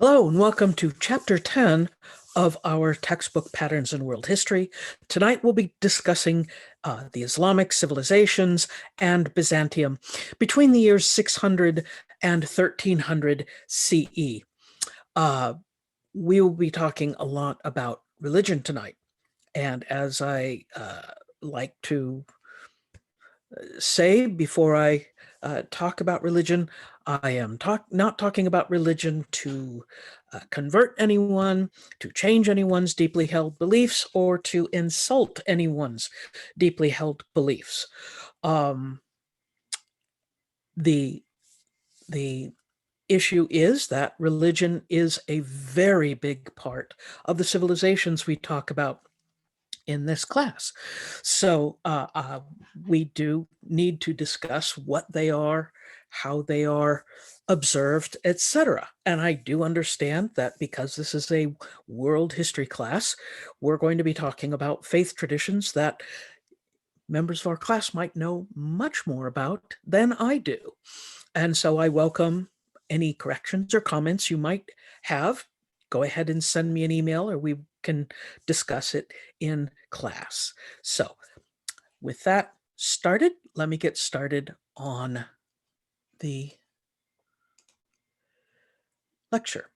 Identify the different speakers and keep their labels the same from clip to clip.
Speaker 1: Hello and welcome to Chapter 10 of our textbook Patterns in World History. Tonight we'll be discussing the Islamic civilizations and Byzantium between the years 600 and 1300 CE. We will be talking a lot about religion tonight. And as I like to say before I talk about religion, I am not talking about religion to convert anyone, to change anyone's deeply held beliefs, or to insult anyone's deeply held beliefs. The issue is that religion is a very big part of the civilizations we talk about in this class. So we do need to discuss what they are, how they are observed, etc. And I do understand that because this is a world history class, we're going to be talking about faith traditions that members of our class might know much more about than I do. And so I welcome any corrections or comments you might have. Go ahead and send me an email or we can discuss it in class. So with that started, let me get started on the lecture.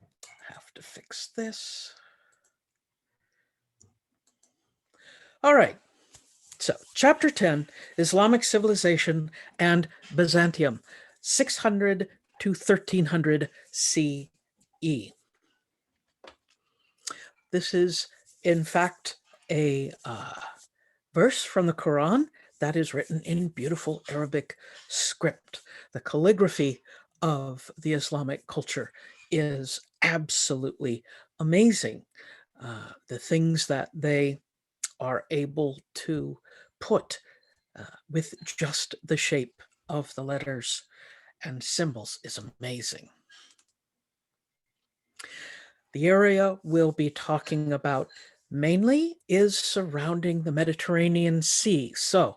Speaker 1: I have to fix this. All right. So chapter 10, Islamic civilization and Byzantium, 600 to 1300 CE. This is, in fact, a verse from the Quran that is written in beautiful Arabic script. The calligraphy of the Islamic culture is absolutely amazing. The things that they are able to put with just the shape of the letters and symbols is amazing. The area we'll be talking about mainly is surrounding the Mediterranean Sea. So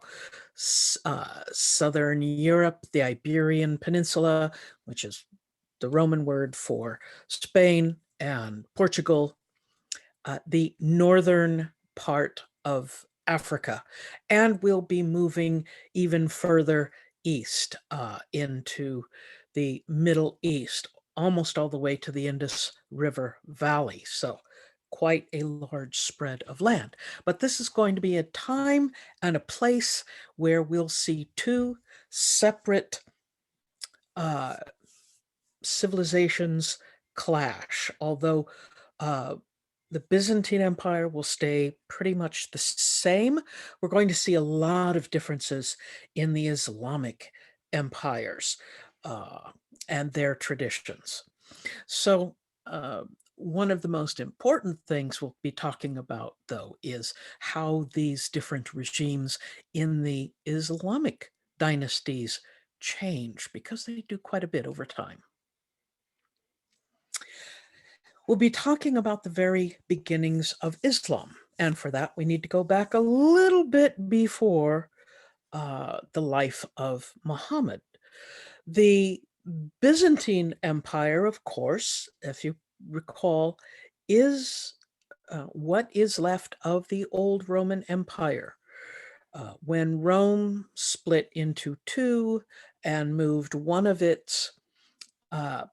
Speaker 1: Southern Europe, the Iberian Peninsula, which is the Roman word for Spain and Portugal, the northern part of Africa, and we'll be moving even further east into the Middle East, almost all the way to the Indus River Valley. So quite a large spread of land. But this is going to be a time and a place where we'll see two separate civilizations clash, although the Byzantine Empire will stay pretty much the same. We're going to see a lot of differences in the Islamic empires and their traditions. So one of the most important things we'll be talking about, though, is how these different regimes in the Islamic dynasties change, because they do quite a bit over time. We'll be talking about the very beginnings of Islam. And for that, we need to go back a little bit before the life of Muhammad. The Byzantine Empire, of course, if you recall, is what is left of the old Roman Empire. When Rome split into two and moved one of its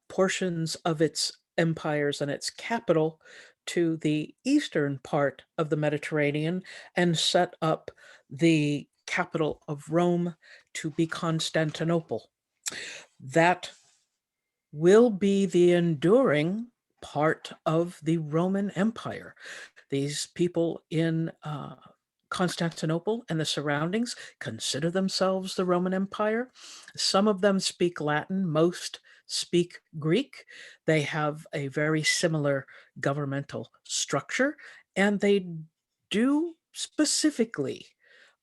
Speaker 1: portions of its empires and its capital to the eastern part of the Mediterranean and set up the capital of Rome to be Constantinople. That will be the enduring part of the Roman Empire. These people in Constantinople and the surroundings consider themselves the Roman Empire. Some of them speak Latin, most speak Greek. They have a very similar governmental structure, and they do specifically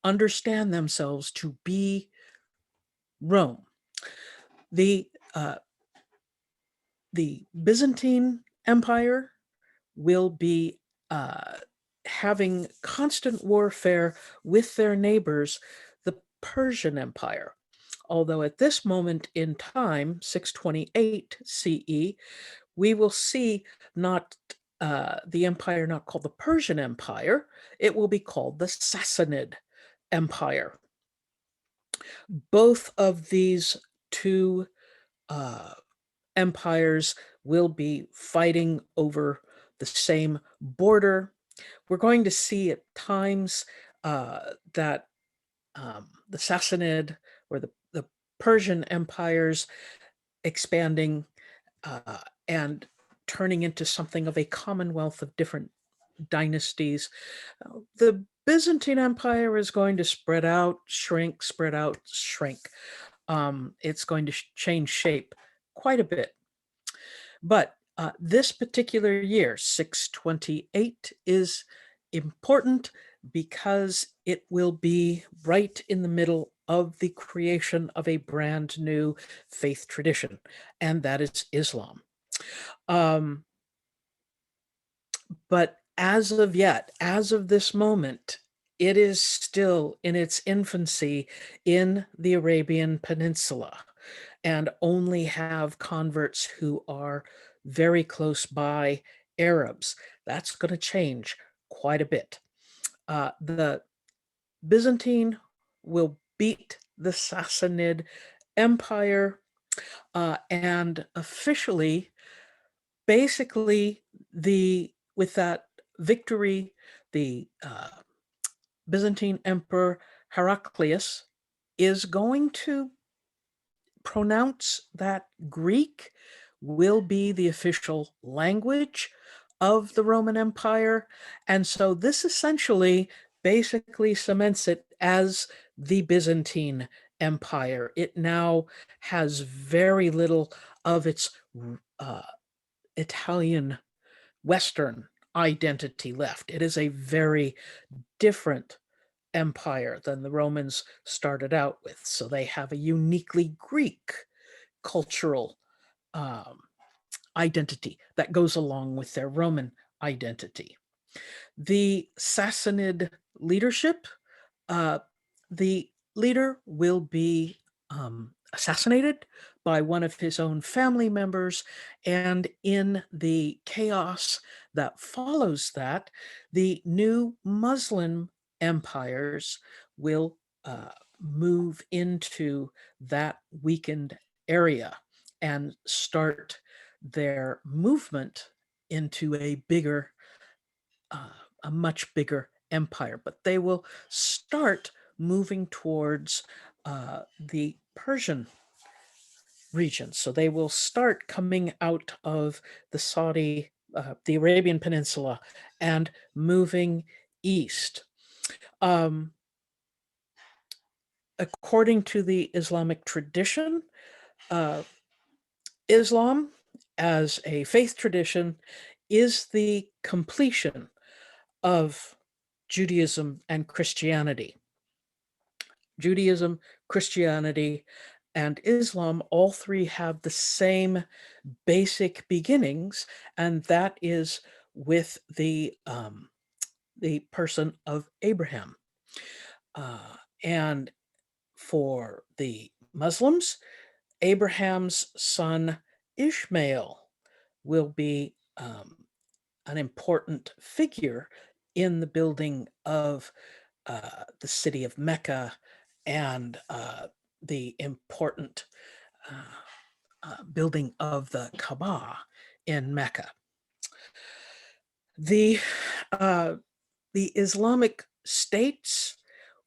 Speaker 1: understand themselves to be Rome. The Byzantine Empire will be having constant warfare with their neighbors, the Persian Empire. although at this moment in time, 628 CE, we will see not the empire not called the Persian Empire, it will be called the Sassanid Empire. Both of these two uh, empires will be fighting over the same border. We're going to see at times that the Sassanid or the Persian empires expanding and turning into something of a commonwealth of different dynasties. The Byzantine Empire is going to spread out, shrink, spread out, shrink. It's going to change shape quite a bit. But this particular year, 628, is important because it will be right in the middle of the creation of a brand new faith tradition, and that is Islam. But as of yet, as of this moment, it is still in its infancy in the Arabian Peninsula and only have converts who are very close by Arabs. That's going to change quite a bit. The Byzantine will beat the Sassanid Empire and officially, basically, with that victory, the Byzantine Emperor Heraclius is going to pronounce that Greek will be the official language of the Roman Empire. And so this essentially basically cements it as the Byzantine Empire. It now has very little of its Italian Western identity left. It is a very different empire than the Romans started out with. So they have a uniquely Greek cultural identity that goes along with their Roman identity. The Sassanid leadership, the leader will be assassinated by one of his own family members, and in the chaos that follows that, the new Muslim empires will move into that weakened area and start their movement into a much bigger empire. But they will start moving towards the Persian region. So they will start coming out of the Arabian Peninsula and moving east. According to the Islamic tradition, Islam as a faith tradition is the completion of Judaism and Christianity. Judaism, Christianity, and Islam, all three have the same basic beginnings, and that is with the person of Abraham. And for the Muslims, Abraham's son Ishmael will be an important figure in the building of the city of Mecca and the important building of the Kaaba in Mecca. The Islamic states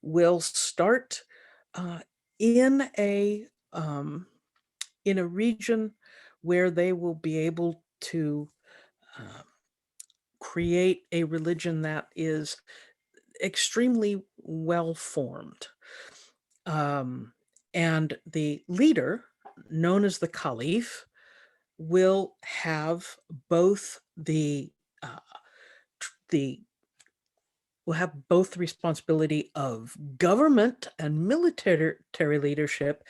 Speaker 1: will start in a region where they will be able to create a religion that is extremely well formed. And the leader, known as the Caliph, will have both the responsibility of government and military leadership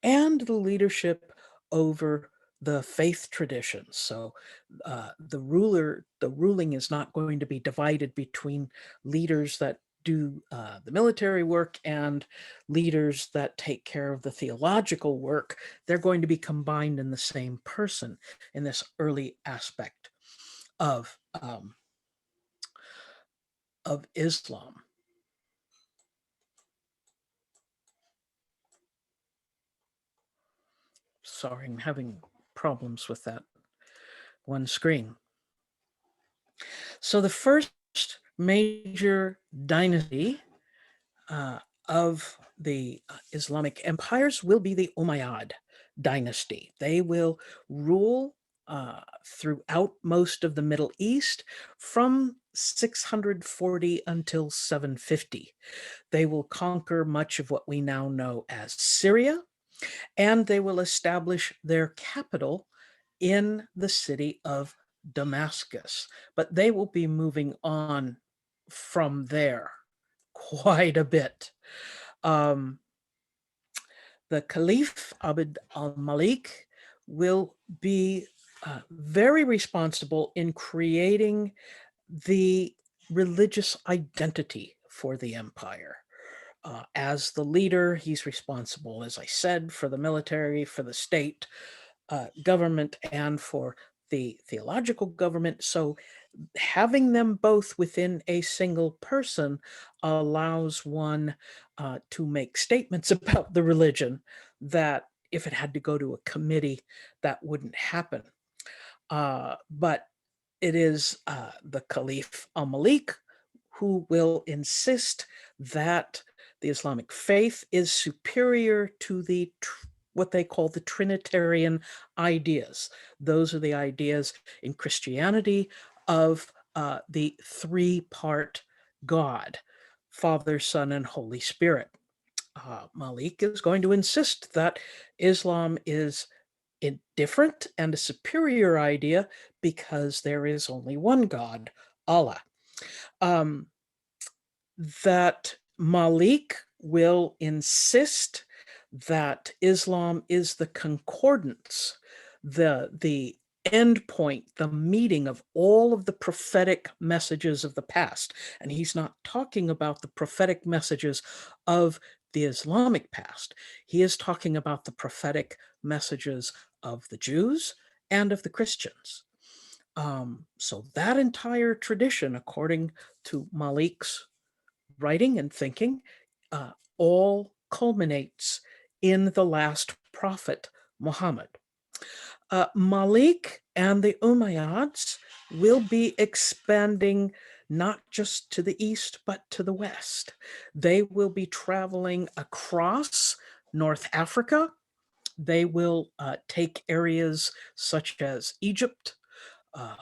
Speaker 1: and the leadership over the faith traditions. So the ruling is not going to be divided between leaders that do the military work and leaders that take care of the theological work, they're going to be combined in the same person in this early aspect of Islam. Sorry, I'm having problems with that one screen. So the first major dynasty of the Islamic empires will be the Umayyad dynasty. They will rule throughout most of the Middle East from 640 until 750. They will conquer much of what we now know as Syria, and they will establish their capital in the city of Damascus. But they will be moving on from there quite a bit. The Caliph Abd al-Malik will be very responsible in creating the religious identity for the empire. As the leader, he's responsible, as I said, for the military, for the state government, and for the theological government. So having them both within a single person allows one to make statements about the religion that if it had to go to a committee, that wouldn't happen. But it is the Caliph al-Malik who will insist that the Islamic faith is superior to the what they call the Trinitarian ideas. Those are the ideas in Christianity of the three-part God, Father, Son, and Holy Spirit. Malik is going to insist that Islam is a different and a superior idea because there is only one God, Allah. That Malik will insist that Islam is the concordance, the end point, the meeting of all of the prophetic messages of the past. And he's not talking about the prophetic messages of the Islamic past. He is talking about the prophetic messages of the Jews and of the Christians. So that entire tradition, according to Malik's writing and thinking, all culminates in the last prophet, Muhammad. Malik and the Umayyads will be expanding not just to the east, but to the west. They will be traveling across North Africa. They will take areas such as Egypt,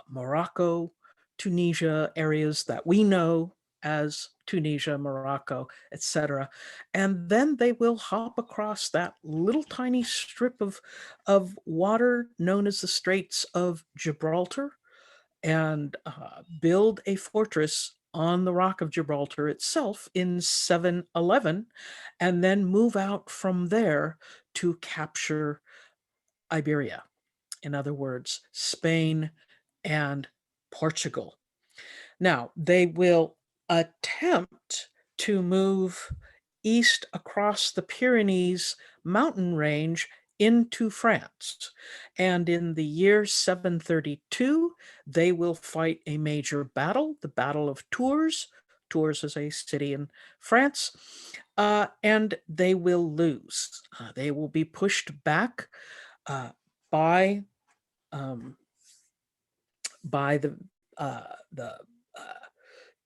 Speaker 1: Morocco, Tunisia, areas that we know as Tunisia, Morocco, etc. And then they will hop across that little tiny strip of water known as the Straits of Gibraltar and build a fortress on the Rock of Gibraltar itself in 711, and then move out from there to capture Iberia. In other words, Spain and Portugal. Now, they will attempt to move east across the Pyrenees mountain range into France. And in the year 732, they will fight a major battle, the Battle of Tours. Tours is a city in France, and they will lose. They will be pushed back by the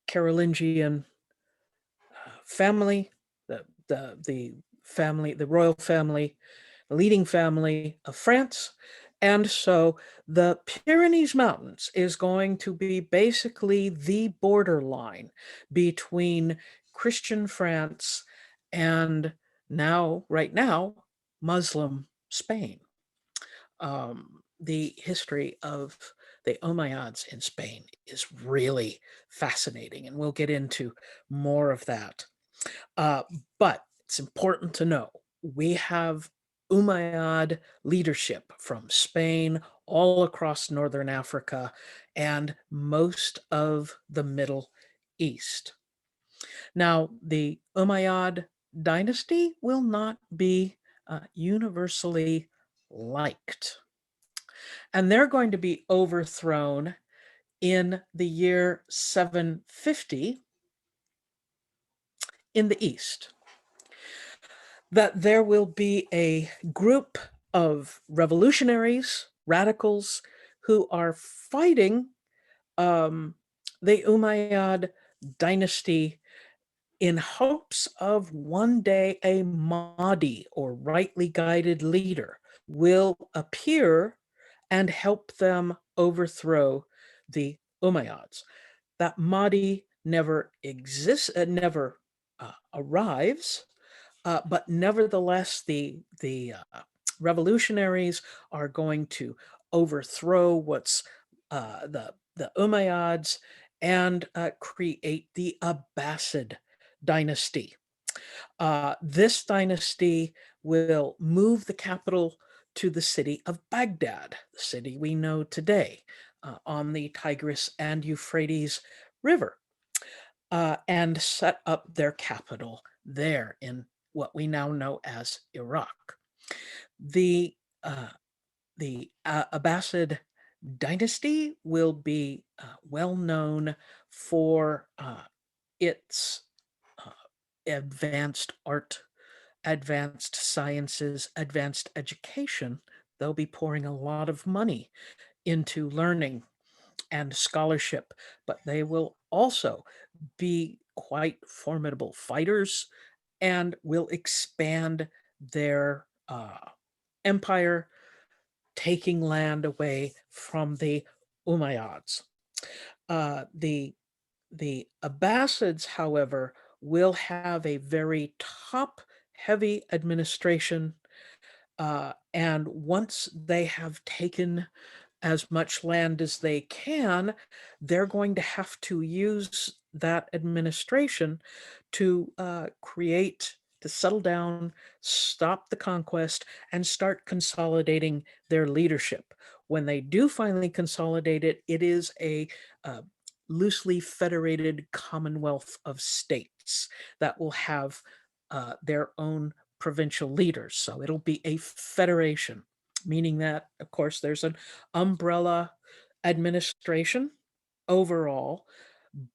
Speaker 1: Carolingian family, the family, the royal family, the leading family of France. And so the Pyrenees Mountains is going to be basically the borderline between Christian France and right now, Muslim Spain. The history of the Umayyads in Spain is really fascinating, and we'll get into more of that. But it's important to know we have Umayyad leadership from Spain all across Northern Africa and most of the Middle East. Now, the Umayyad dynasty will not be universally liked. And they're going to be overthrown in the year 750 in the east. That there will be a group of revolutionaries, radicals, who are fighting the Umayyad dynasty in hopes of one day a Mahdi, or rightly guided leader, will appear and help them overthrow the Umayyads. That Mahdi never exists, never arrives, but nevertheless, the revolutionaries are going to overthrow what's the Umayyads and create the Abbasid dynasty. This dynasty will move the capital to the city of Baghdad, the city we know today, on the Tigris and Euphrates River, and set up their capital there in what we now know as Iraq. The Abbasid dynasty will be well known for its advanced art, advanced sciences, advanced education. They'll be pouring a lot of money into learning and scholarship, but they will also be quite formidable fighters and will expand their empire, taking land away from the Umayyads. The Abbasids, however, will have a very top-heavy administration, and once they have taken as much land as they can, they're going to have to use that administration to to settle down, stop the conquest, and start consolidating their leadership. When they do finally consolidate it, it is a loosely federated commonwealth of states that will have their own provincial leaders. So it'll be a federation, meaning that, of course, there's an umbrella administration overall,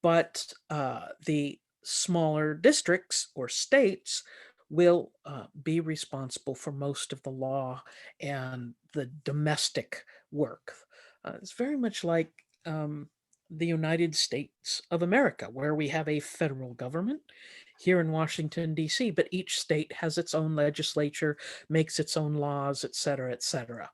Speaker 1: but the smaller districts or states will be responsible for most of the law and the domestic work. It's very much like the United States of America, where we have a federal government here in Washington, D.C., but each state has its own legislature, makes its own laws, et cetera, et cetera.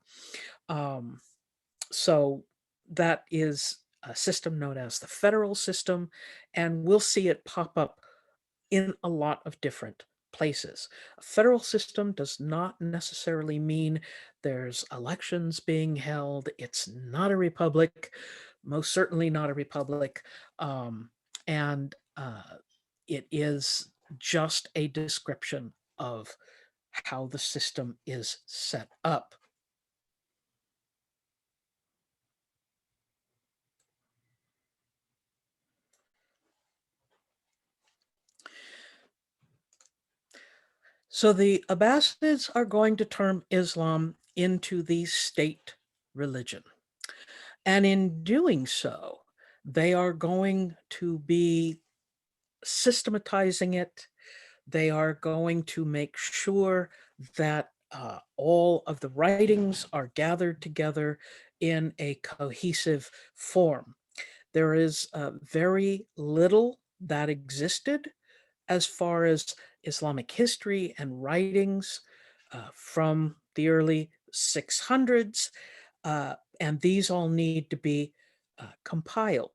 Speaker 1: So that is a system known as the federal system, and we'll see it pop up in a lot of different places. A federal system does not necessarily mean there's elections being held. It's not a republic, most certainly not a republic. And it is just a description of how the system is set up. So the Abbasids are going to turn Islam into the state religion. And in doing so, they are going to be systematizing it. They are going to make sure that all of the writings are gathered together in a cohesive form. There is very little that existed as far as Islamic history and writings from the early 600s, and these all need to be compiled.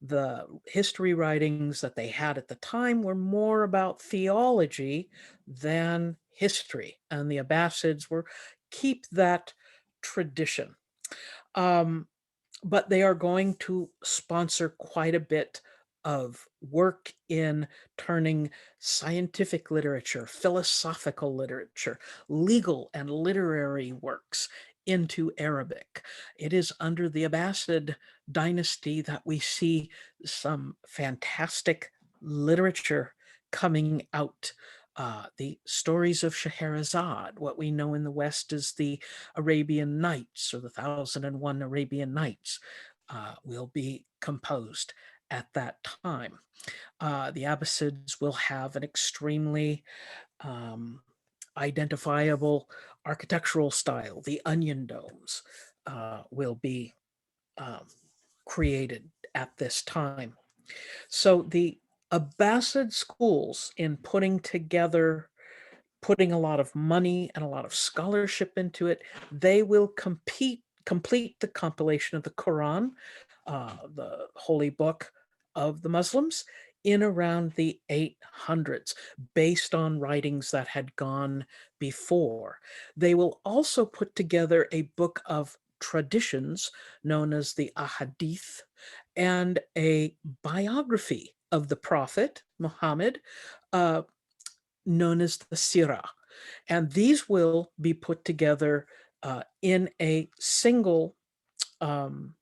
Speaker 1: The history writings that they had at the time were more about theology than history, and the Abbasids were keep that tradition. But they are going to sponsor quite a bit of work in turning scientific literature, philosophical literature, legal and literary works into Arabic. It is under the Abbasid dynasty that we see some fantastic literature coming out. The stories of Scheherazade, what we know in the West as the Arabian Nights or the 1001 Arabian Nights, will be composed at that time. The Abbasids will have an extremely identifiable architectural style. The onion domes will be um, created at this time. So the Abbasid schools, in putting a lot of money and a lot of scholarship into it, they will complete the compilation of the Quran, the holy book of the Muslims, in around the 800s, based on writings that had gone before. They will also put together a book of traditions known as the Ahadith, and a biography of the Prophet Muhammad, uh, known as the Sirah. And these will be put together in a um,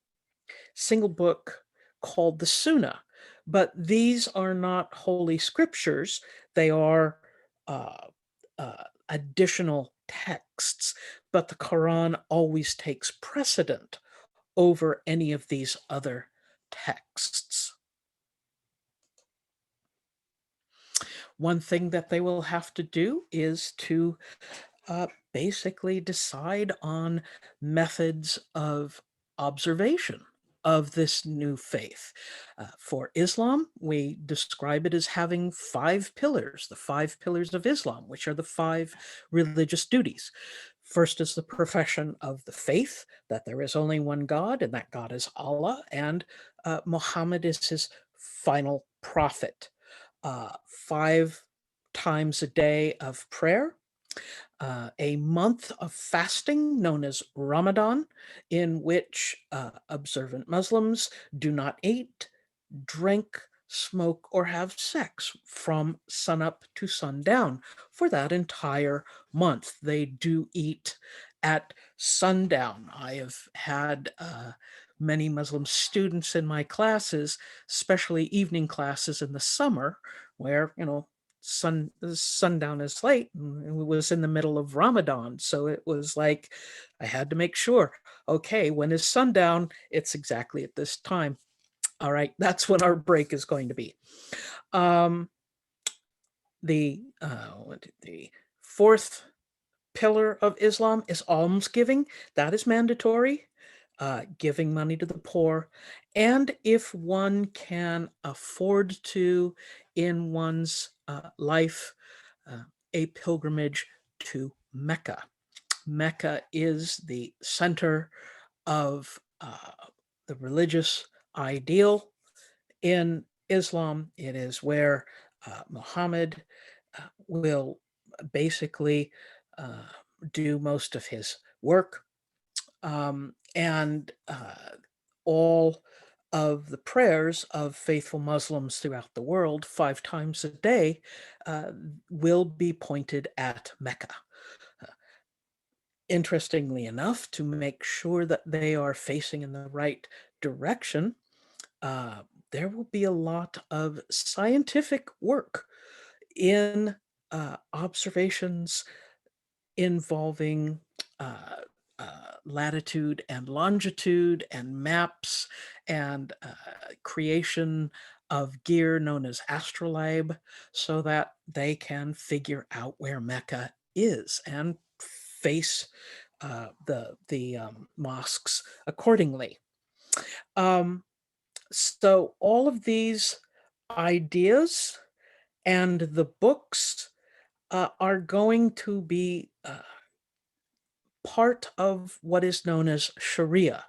Speaker 1: single book called the Sunnah. But these are not holy scriptures. They are uh, additional texts, but the Quran always takes precedent over any of these other texts. One thing that they will have to do is to basically decide on methods of observation of this new faith. For Islam, we describe it as having 5 pillars, the 5 pillars of Islam, which are the 5 religious duties. First is the profession of the faith, that there is only one God, and that God is Allah, and Muhammad is his final prophet. 5 times a day of prayer, a month of fasting known as Ramadan, in which observant Muslims do not eat, drink, smoke, or have sex from sunup to sundown for that entire month. They do eat at sundown. I have had many Muslim students in my classes, especially evening classes in the summer, where, sundown is late, and it was in the middle of Ramadan. So it was like I had to make sure, okay, when is sundown? It's exactly at this time. All right, that's what our break is going to be. Um, the fourth pillar of Islam is almsgiving. That is mandatory, giving money to the poor. And if one can afford to, in one's life, uh, a pilgrimage to Mecca. Mecca is the center of the religious ideal in Islam. It is where Muhammad will basically uh, do most of his work. And all of the prayers of faithful Muslims throughout the world, 5 times a day, will be pointed at Mecca. Interestingly enough, to make sure that they are facing in the right direction, uh, there will be a lot of scientific work in observations involving latitude and longitude and maps and creation of gear known as astrolabe, so that they can figure out where Mecca is and face the mosques accordingly. So all of these ideas and the books are going to be part of what is known as Sharia.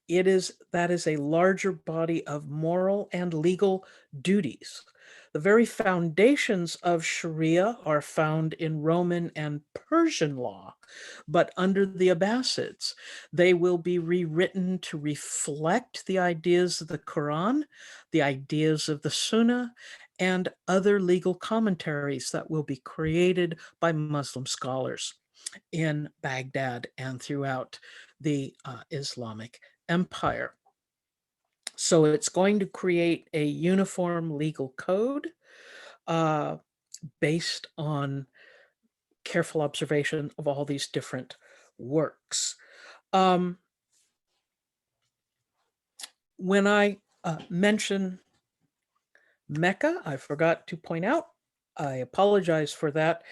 Speaker 1: That is a larger body of moral and legal duties. The very foundations of Sharia are found in Roman and Persian law, but under the Abbasids, they will be rewritten to reflect the ideas of the Quran, the ideas of the Sunnah, and other legal commentaries that will be created by Muslim scholars in Baghdad and throughout the Islamic Empire. So it's going to create a uniform legal code based on careful observation of all these different works. When I mention Mecca, I forgot to point out, I apologize for that.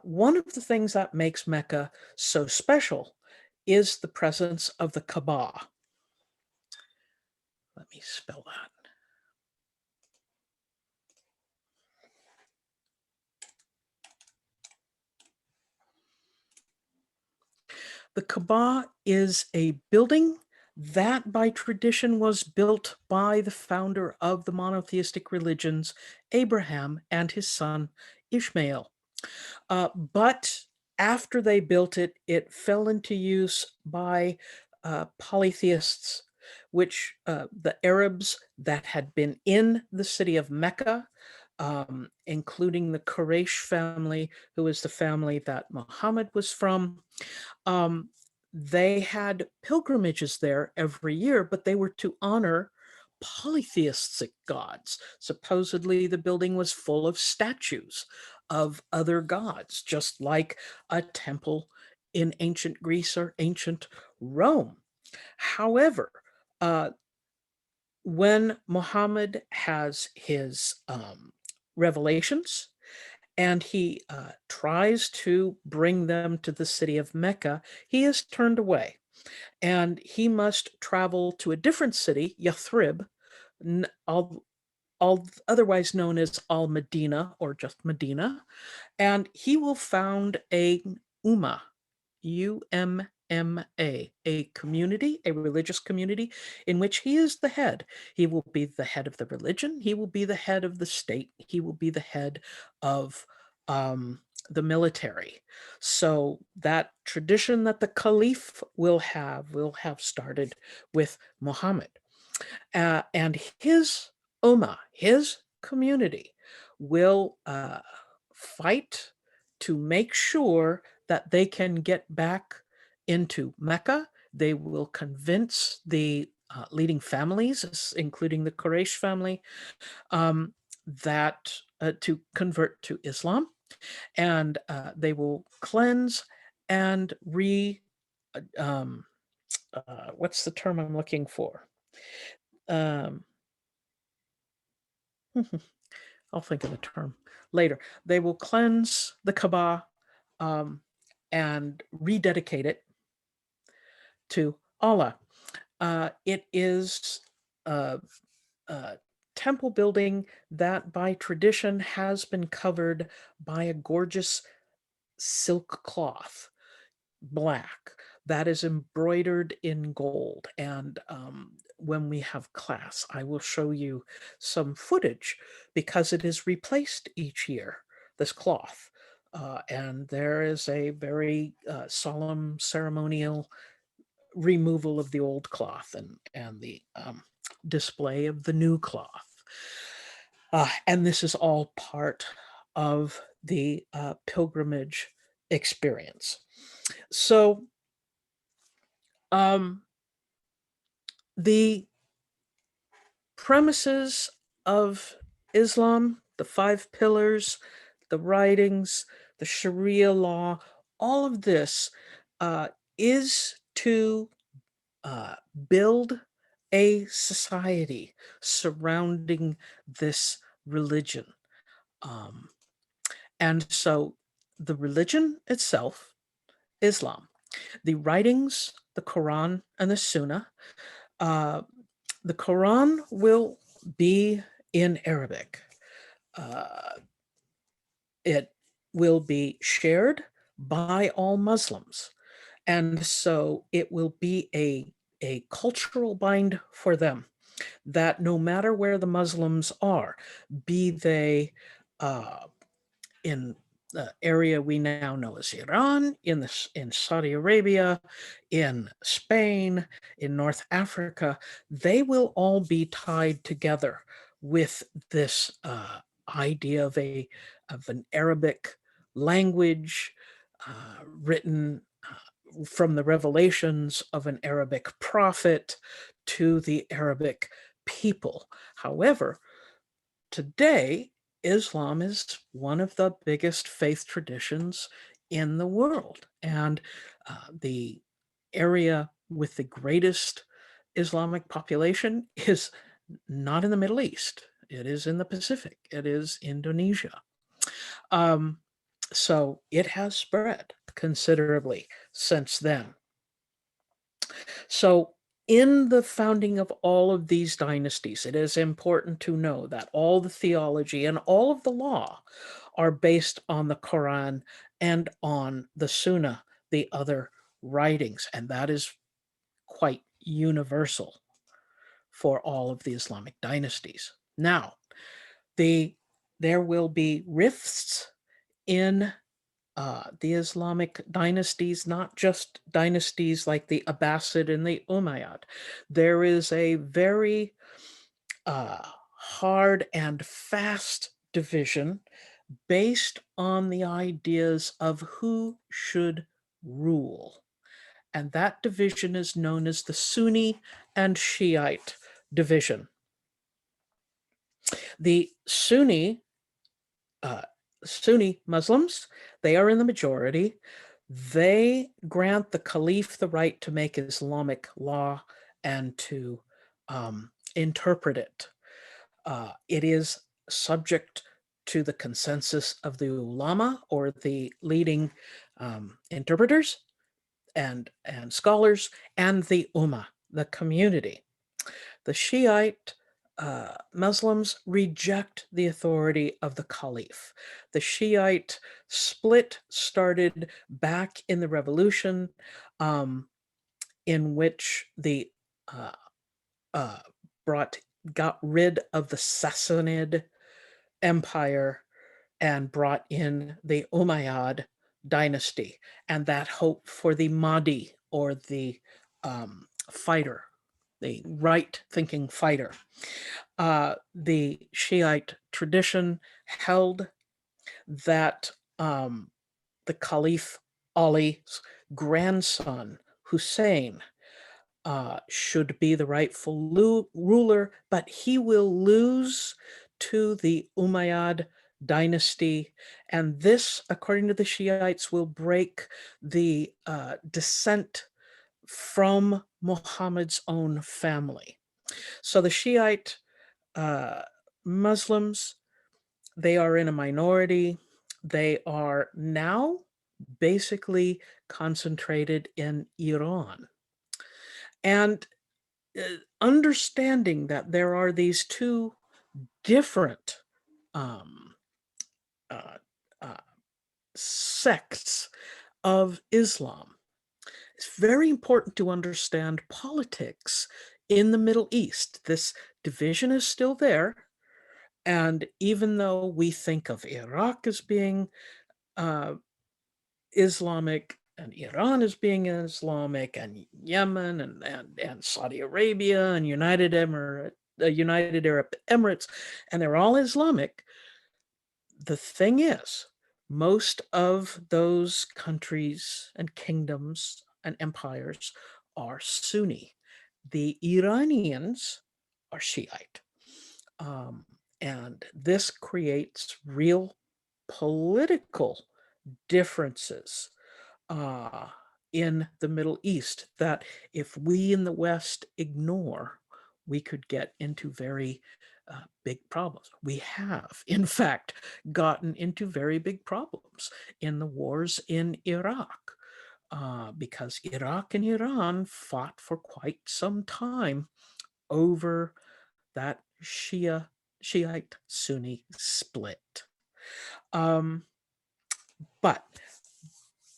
Speaker 1: One of the things that makes Mecca so special is the presence of the Kaaba. Let me spell that. The Kaaba is a building that by tradition was built by the founder of the monotheistic religions, Abraham, and his son Ishmael. But after they built it, it fell into use by polytheists, which the Arabs that had been in the city of Mecca, including the Quraysh family, who is the family that Muhammad was from, they had pilgrimages there every year, but they were to honor polytheistic gods. Supposedly, the building was full of statues of other gods, just like a temple in ancient Greece or ancient Rome. However, when Muhammad has his revelations, and he tries to bring them to the city of Mecca, he is turned away. And he must travel to a different city, Yathrib, otherwise known as Al Medina or just Medina, and he will found a Ummah, UMMA, a community, a religious community in which he is the head. He will be the head of the religion. He will be the head of the state. He will be the head of the military. So that tradition that the caliph will have started with Muhammad. And his Ummah, his community, will fight to make sure that they can get back into Mecca. They will convince the leading families, including the Quraysh family, that to convert to Islam, and they will cleanse and what's the term I'm looking for? Um, I'll think of the term later. They will cleanse the Kaaba and rededicate it to Allah. It is a temple building that by tradition has been covered by a gorgeous silk cloth, black, that is embroidered in gold. And when we have class, I will show you some footage because it is replaced each year, this cloth. And there is a very solemn ceremonial removal of the old cloth and the display of the new cloth. And this is all part of the pilgrimage experience. So the premises of Islam, the 5 pillars, the writings, the Sharia law, all of this is to build a society surrounding this religion. And so the religion itself, Islam, the writings, the Quran and the Sunnah, the Quran will be in Arabic. It will be shared by all Muslims. And so it will be a cultural bind for them that no matter where the Muslims are, be they in the area we now know as Iran, in Saudi Arabia, in Spain, in North Africa, they will all be tied together with this idea of an Arabic language written from the revelations of an Arabic prophet to the Arabic people. However, today Islam is one of the biggest faith traditions in the world. And the area with the greatest Islamic population is not in the Middle East. It is in the Pacific. It is Indonesia. Um, so it has spread considerably since then. So in the founding of all of these dynasties, it is important to know that all the theology and all of the law are based on the Quran and on the Sunnah, the other writings, and that is quite universal for all of the Islamic dynasties. Now, there will be rifts in the Islamic dynasties, not just dynasties like the Abbasid and the Umayyad. There is a very hard and fast division based on the ideas of who should rule. And that division is known as the Sunni and Shiite division. The uh, Sunni Muslims, they are in the majority. They grant the caliph the right to make Islamic law and to interpret it. It is subject to the consensus of the ulama, or the leading interpreters and scholars, and the ummah, the community. The Shiite Muslims reject the authority of the caliph. The Shiite split started back in the revolution, in which the got rid of the Sassanid Empire and brought in the Umayyad dynasty, and that hope for the Mahdi, or the fighter, the right-thinking fighter. The Shiite tradition held that the Caliph Ali's grandson, Hussein, should be the rightful ruler, but he will lose to the Umayyad dynasty. And this, according to the Shiites, will break the descent from Muhammad's own family. So the Shiite Muslims, they are in a minority. They are now basically concentrated in Iran. And understanding that there are these two different sects of Islam, it's very important to understand politics in the Middle East. This division is still there. And even though we think of Iraq as being Islamic, and Iran as being Islamic, and Yemen and Saudi Arabia and United Arab Emirates, and they're all Islamic, the thing is, most of those countries and kingdoms and empires are Sunni. The Iranians are Shiite. And this creates real political differences in the Middle East that, if we in the West ignore, we could get into very big problems. We have, in fact, gotten into very big problems in the wars in Iraq, because Iraq and Iran fought for quite some time over that Shiite Sunni split. But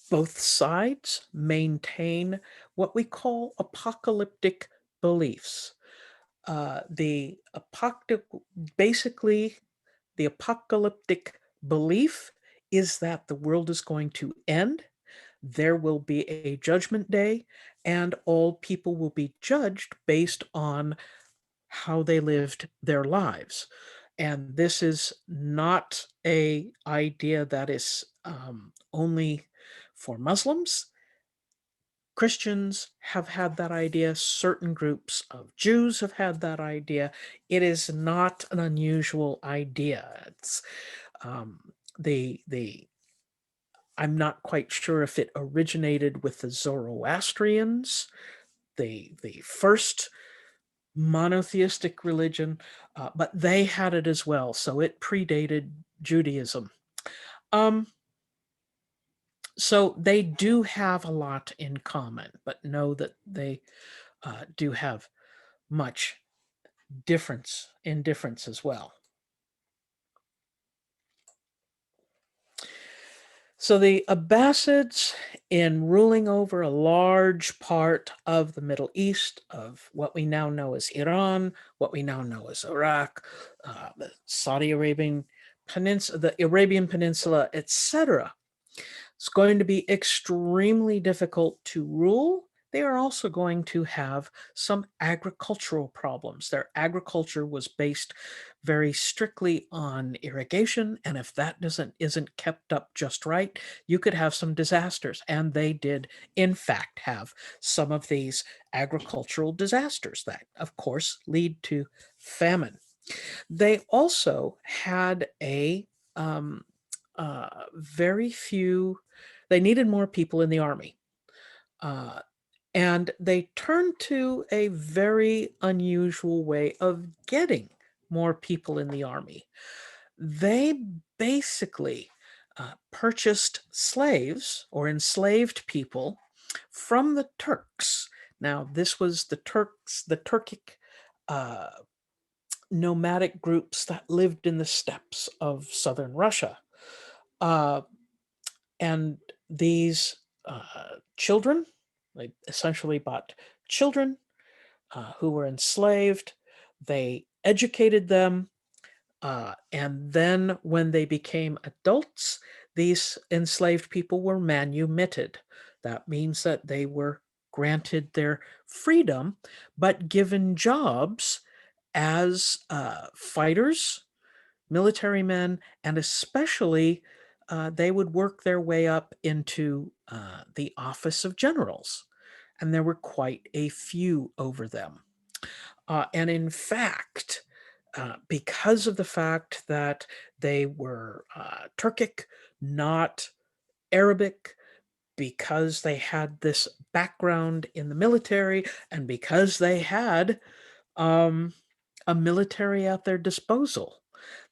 Speaker 1: both sides maintain what we call apocalyptic beliefs. Basically, the apocalyptic belief is that the world is going to end, there will be a judgment day, and all people will be judged based on how they lived their lives. And this is not an idea that is only for Muslims. Christians have had that idea. Certain groups of Jews have had that idea. It is not an unusual idea. It's the I'm not quite sure if it originated with the Zoroastrians, the first monotheistic religion, but they had it as well. So it predated Judaism. Um, so they do have a lot in common, but know that they do have much difference as well. So the Abbasids, in ruling over a large part of the Middle East, of what we now know as Iran, what we now know as Iraq, the Saudi Arabian Peninsula, the Arabian Peninsula, etc., it's going to be extremely difficult to rule. They are also going to have some agricultural problems. Their agriculture was based very strictly on irrigation, and if that isn't kept up just right, you could have some disasters. And they did, in fact, have some of these agricultural disasters that, of course, lead to famine. They also had very few, they needed more people in the army. Uh, and they turned to a very unusual way of getting more people in the army. They basically purchased slaves or enslaved people from the Turks. Now, this was the Turks, the Turkic uh, nomadic groups that lived in the steppes of southern Russia. Uh, and these children, they essentially bought children who were enslaved. They educated them. And then when they became adults, these enslaved people were manumitted. That means that they were granted their freedom, but given jobs as fighters, military men, and especially they would work their way up into the office of generals. And there were quite a few over them. And in fact, because of the fact that they were Turkic, not Arabic, because they had this background in the military, and because they had um, a military at their disposal,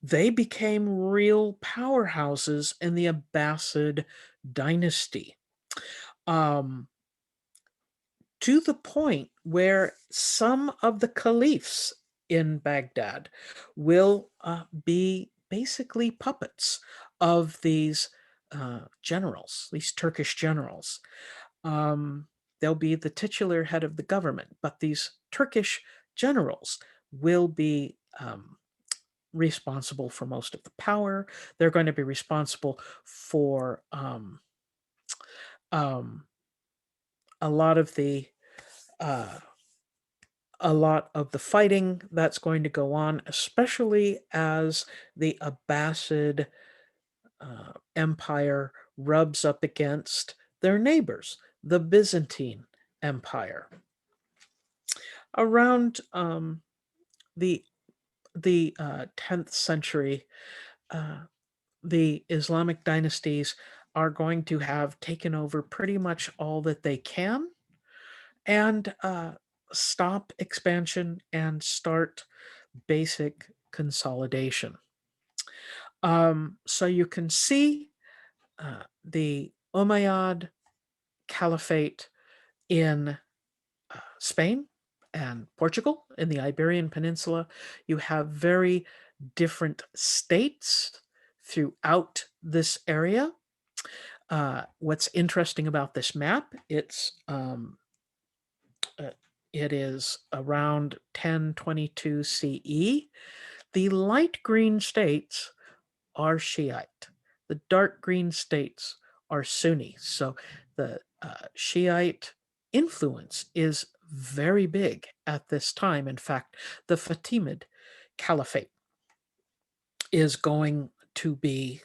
Speaker 1: they became real powerhouses in the Abbasid dynasty. Um, to the point where some of the caliphs in Baghdad will be basically puppets of these generals, these Turkish generals. They'll be the titular head of the government, but these Turkish generals will be responsible for most of the power. They're going to be responsible for um, a lot of the uh, fighting that's going to go on, especially as the Abbasid Empire rubs up against their neighbors, the Byzantine Empire. Around the 10th century, the Islamic dynasties are going to have taken over pretty much all that they can and stop expansion and start basic consolidation. So you can see the Umayyad Caliphate in Spain and Portugal in the Iberian Peninsula. You have very different states throughout this area. What's interesting about this map, it is around 1022 CE. The light green states are Shiite. The dark green states are Sunni. So the Shiite influence is very big at this time. In fact, the Fatimid Caliphate is going to be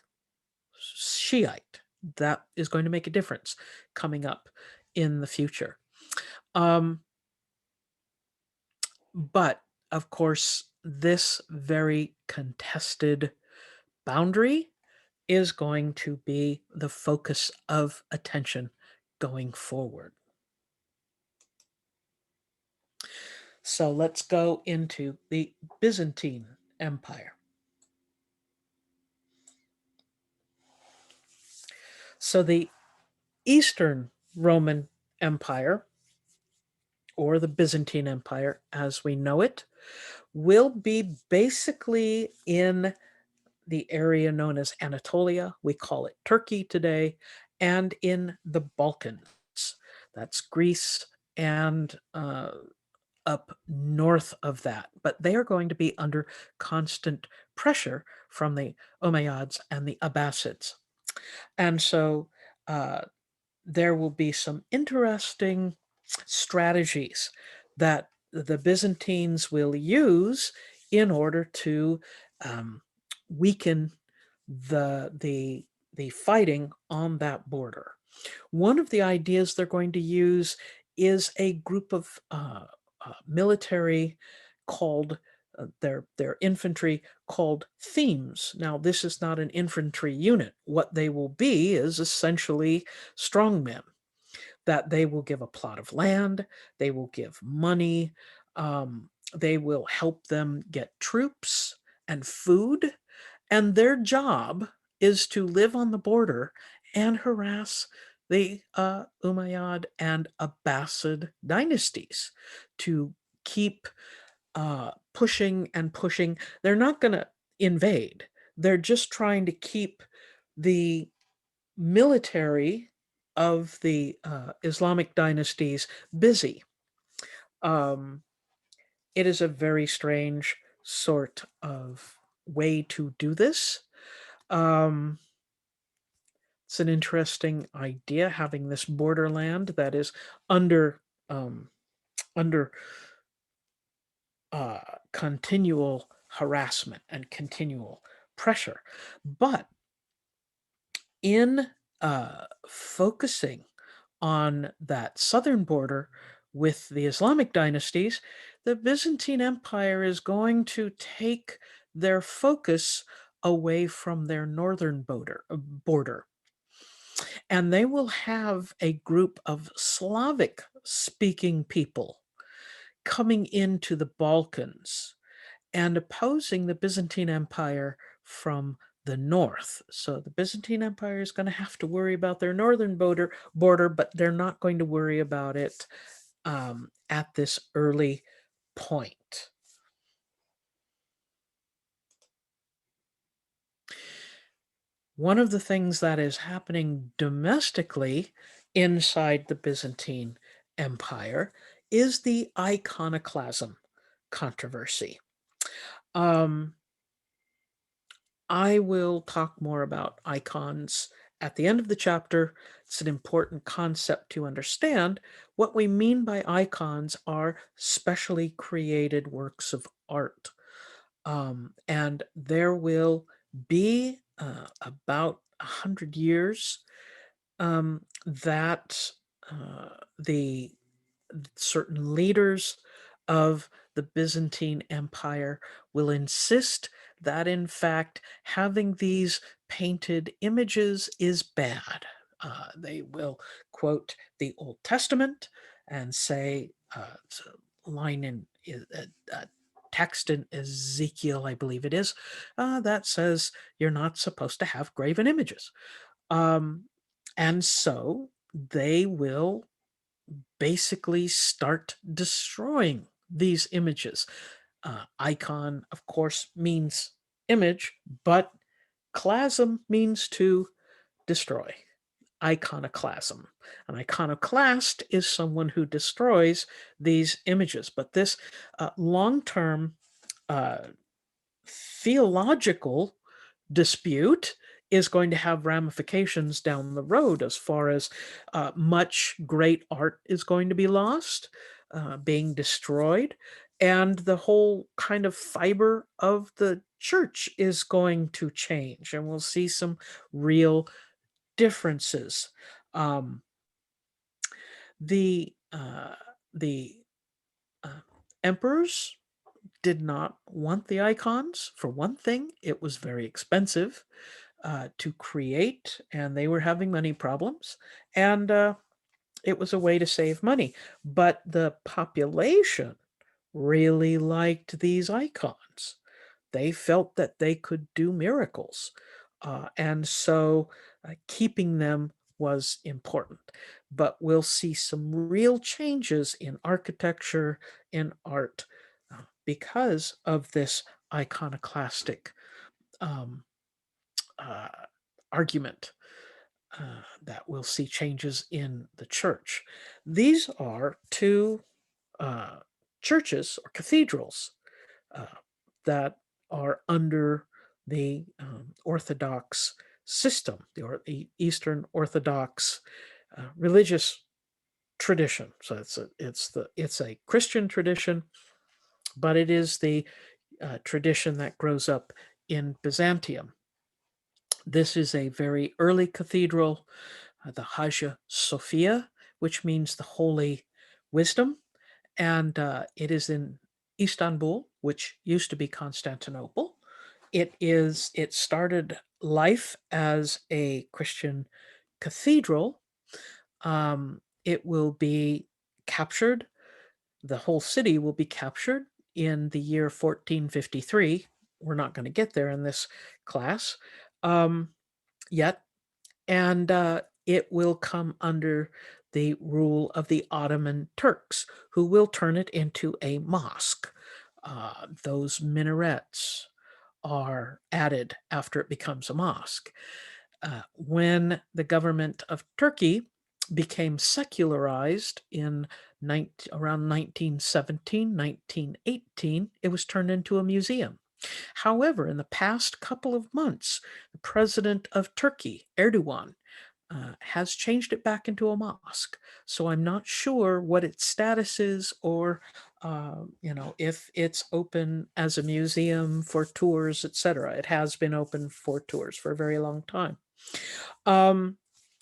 Speaker 1: Shiite. That is going to make a difference coming up in the future. Um, but of course, this very contested boundary is going to be the focus of attention going forward. So let's go into the Byzantine Empire. So the Eastern Roman Empire, or the Byzantine Empire as we know it, will be basically in the area known as Anatolia. We call it Turkey today, and in the Balkans. That's Greece and up north of that. But they are going to be under constant pressure from the Umayyads and the Abbasids. And so there will be some interesting strategies that the Byzantines will use in order to weaken the fighting on that border. One of the ideas they're going to use is a group of military called their infantry called themes. Now, this is not an infantry unit. What they will be is essentially strongmen, that they will give a plot of land, they will give money, they will help them get troops and food, and their job is to live on the border and harass the Umayyad and Abbasid dynasties to keep pushing and pushing. They're not going to invade. They're just trying to keep the military of the Islamic dynasties busy. It is a very strange sort of way to do this. It's an interesting idea, having this borderland that is under continual harassment and continual pressure. But in focusing on that southern border with the Islamic dynasties, the Byzantine Empire is going to take their focus away from their northern border. And they will have a group of Slavic speaking people coming into the Balkans and opposing the Byzantine Empire from the north. So the Byzantine Empire is going to have to worry about their northern border, but they're not going to worry about it at this early point. One of the things that is happening domestically inside the Byzantine Empire is the iconoclasm controversy. I will talk more about icons at the end of the chapter. It's an important concept to understand. What we mean by icons are specially created works of art. And there will be about 100 years that the certain leaders of the Byzantine Empire will insist that, in fact, having these painted images is bad. They will quote the Old Testament and say, line in text in Ezekiel, I believe it is, that says you're not supposed to have graven images. And so they will basically start destroying these images. Icon, of course, means image, but clasm means to destroy. Iconoclasm. An iconoclast is someone who destroys these images. But this long-term theological dispute is going to have ramifications down the road, as far as much great art is going to be lost, being destroyed, and the whole kind of fiber of the church is going to change, and we'll see some real differences. The uh, the emperors did not want the icons. For one thing, it was very expensive to create, and they were having money problems. And it was a way to save money. But the population really liked these icons. They felt that they could do miracles. And so keeping them was important. But we'll see some real changes in architecture, in art, because of this iconoclastic um, uh, argument. That we'll see changes in the church. These are two uh, churches or cathedrals uh, that are under the Orthodox system, the Eastern Orthodox religious tradition. So it's a Christian tradition, but it is the tradition that grows up in Byzantium. This is a very early cathedral, the Hagia Sophia, which means the Holy Wisdom, and it is in Istanbul, which used to be Constantinople. It started life as a Christian cathedral. It will be captured. The whole city will be captured in the year 1453. We're not going to get there in this class yet, and it will come under the rule of the Ottoman Turks, who will turn it into a mosque. Those minarets are added after it becomes a mosque. When the government of Turkey became secularized in around 1917, 1918, it was turned into a museum. However, in the past couple of months, the president of Turkey, Erdogan, has changed it back into a mosque. So I'm not sure what its status is, or if it's open as a museum for tours, etc. It has been open for tours for a very long time.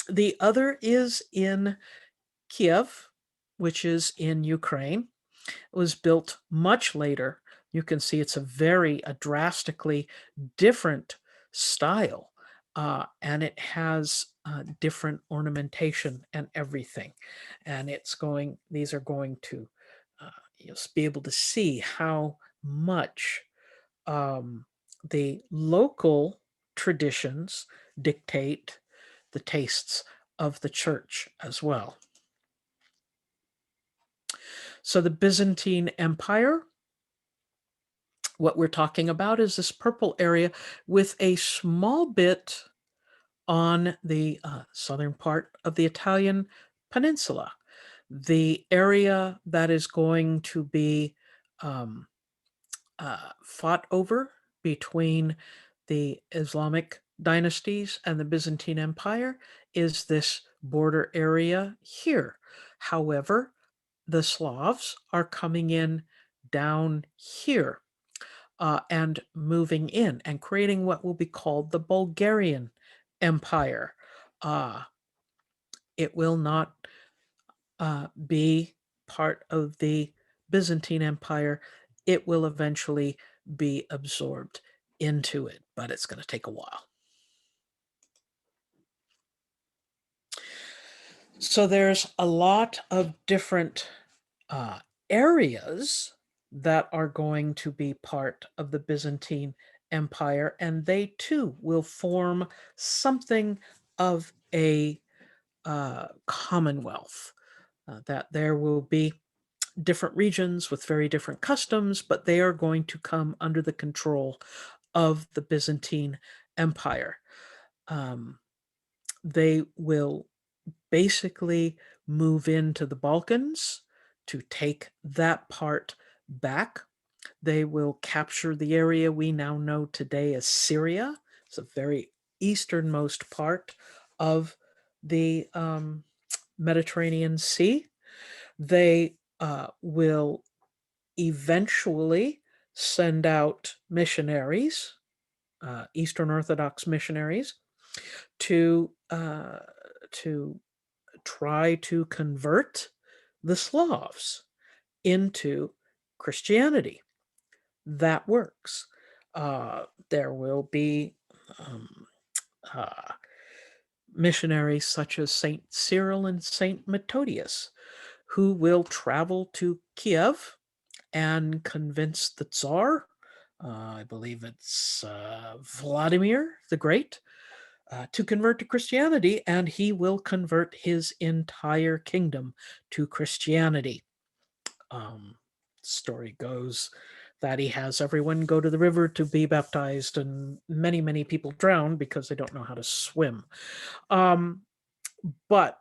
Speaker 1: The other is in Kiev, which is in Ukraine. It was built much later. You can see it's a drastically different style, and it has different ornamentation and everything. And these are going to you'll be able to see how much the local traditions dictate the tastes of the church as well. So the Byzantine Empire, what we're talking about is this purple area with a small bit on the southern part of the Italian peninsula. The area that is going to be um, fought over between the Islamic dynasties and the Byzantine Empire is this border area here. However, the Slavs are coming in down here and moving in and creating what will be called the Bulgarian Empire. It will not be part of the Byzantine Empire. It will eventually be absorbed into it, but it's going to take a while. So there's a lot of different areas that are going to be part of the Byzantine Empire, and they too will form something of a commonwealth. That there will be different regions with very different customs, but they are going to come under the control of the Byzantine Empire. They will basically move into the Balkans to take that part back. They will capture the area we now know today as Syria. It's a very easternmost part of the Mediterranean Sea. They will eventually send out missionaries, Eastern Orthodox missionaries, to try to convert the Slavs into Christianity. That works. There will be um, uh, missionaries such as Saint Cyril and Saint Methodius who will travel to Kiev and convince the Tsar, I believe it's Vladimir the Great, to convert to Christianity, and he will convert his entire kingdom to Christianity. Story goes that he has everyone go to the river to be baptized, and many, many people drown because they don't know how to swim. But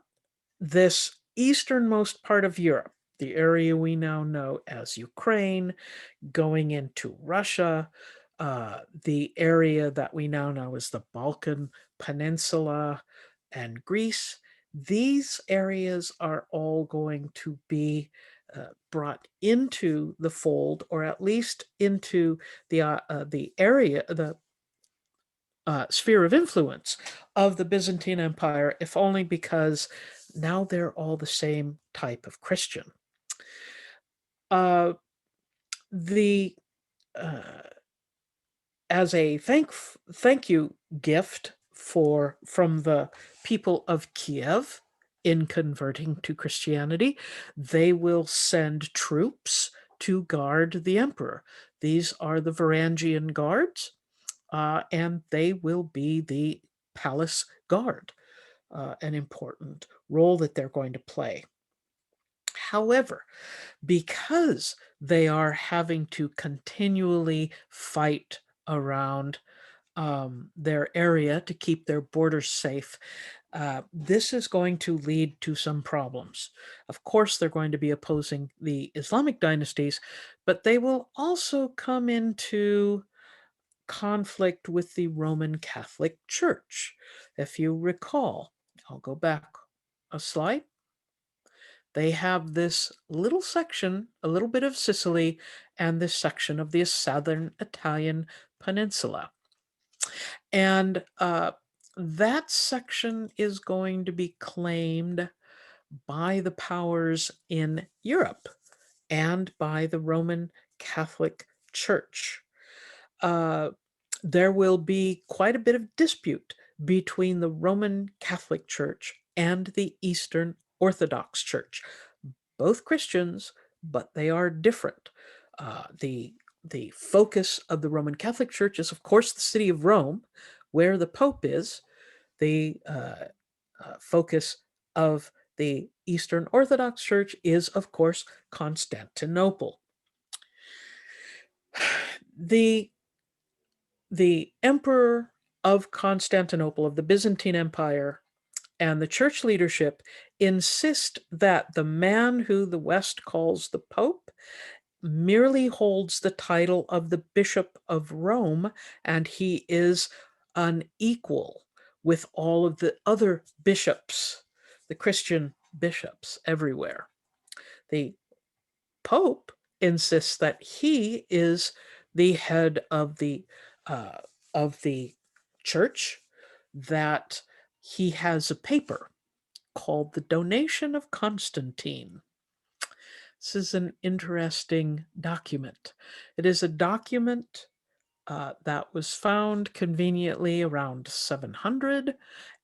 Speaker 1: this easternmost part of Europe, the area we now know as Ukraine, going into Russia, the area that we now know as the Balkan Peninsula and Greece, these areas are all going to be brought into the fold, or at least into the area, the sphere of influence of the Byzantine Empire, if only because now they're all the same type of Christian. The As a thank you gift from the people of Kiev in converting to Christianity, they will send troops to guard the emperor. These are the Varangian guards, and they will be the palace guard, an important role that they're going to play. However, because they are having to continually fight around their area to keep their borders safe, this is going to lead to some problems. Of course, they're going to be opposing the Islamic dynasties, but they will also come into conflict with the Roman Catholic Church. If you recall, I'll go back a slide. They have this little section, a little bit of Sicily, and this section of the southern Italian peninsula. And that section is going to be claimed by the powers in Europe and by the Roman Catholic Church. There will be quite a bit of dispute between the Roman Catholic Church and the Eastern Orthodox Church. Both Christians, but they are different. The focus of the Roman Catholic Church is, of course, the city of Rome, where the Pope is. The focus of the Eastern Orthodox Church is, of course, Constantinople. The Emperor of Constantinople, of the Byzantine Empire, and the church leadership insist that the man who the West calls the Pope merely holds the title of the Bishop of Rome, and he is an equal with all of the other bishops, the Christian bishops everywhere. The Pope insists that he is the head of the church, that he has a paper called the Donation of Constantine. This is an interesting document. It is a document that was found conveniently around 700,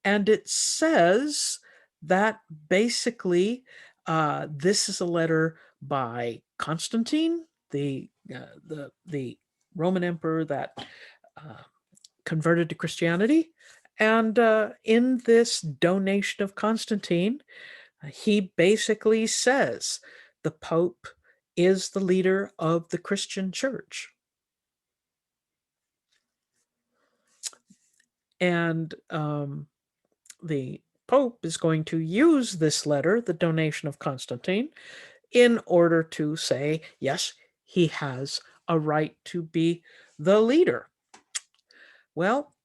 Speaker 1: and it says that basically this is a letter by Constantine, the Roman emperor that converted to Christianity. And in this donation of Constantine, he basically says the Pope is the leader of the Christian church. And the Pope is going to use this letter, the donation of Constantine, in order to say, yes, he has a right to be the leader. Well,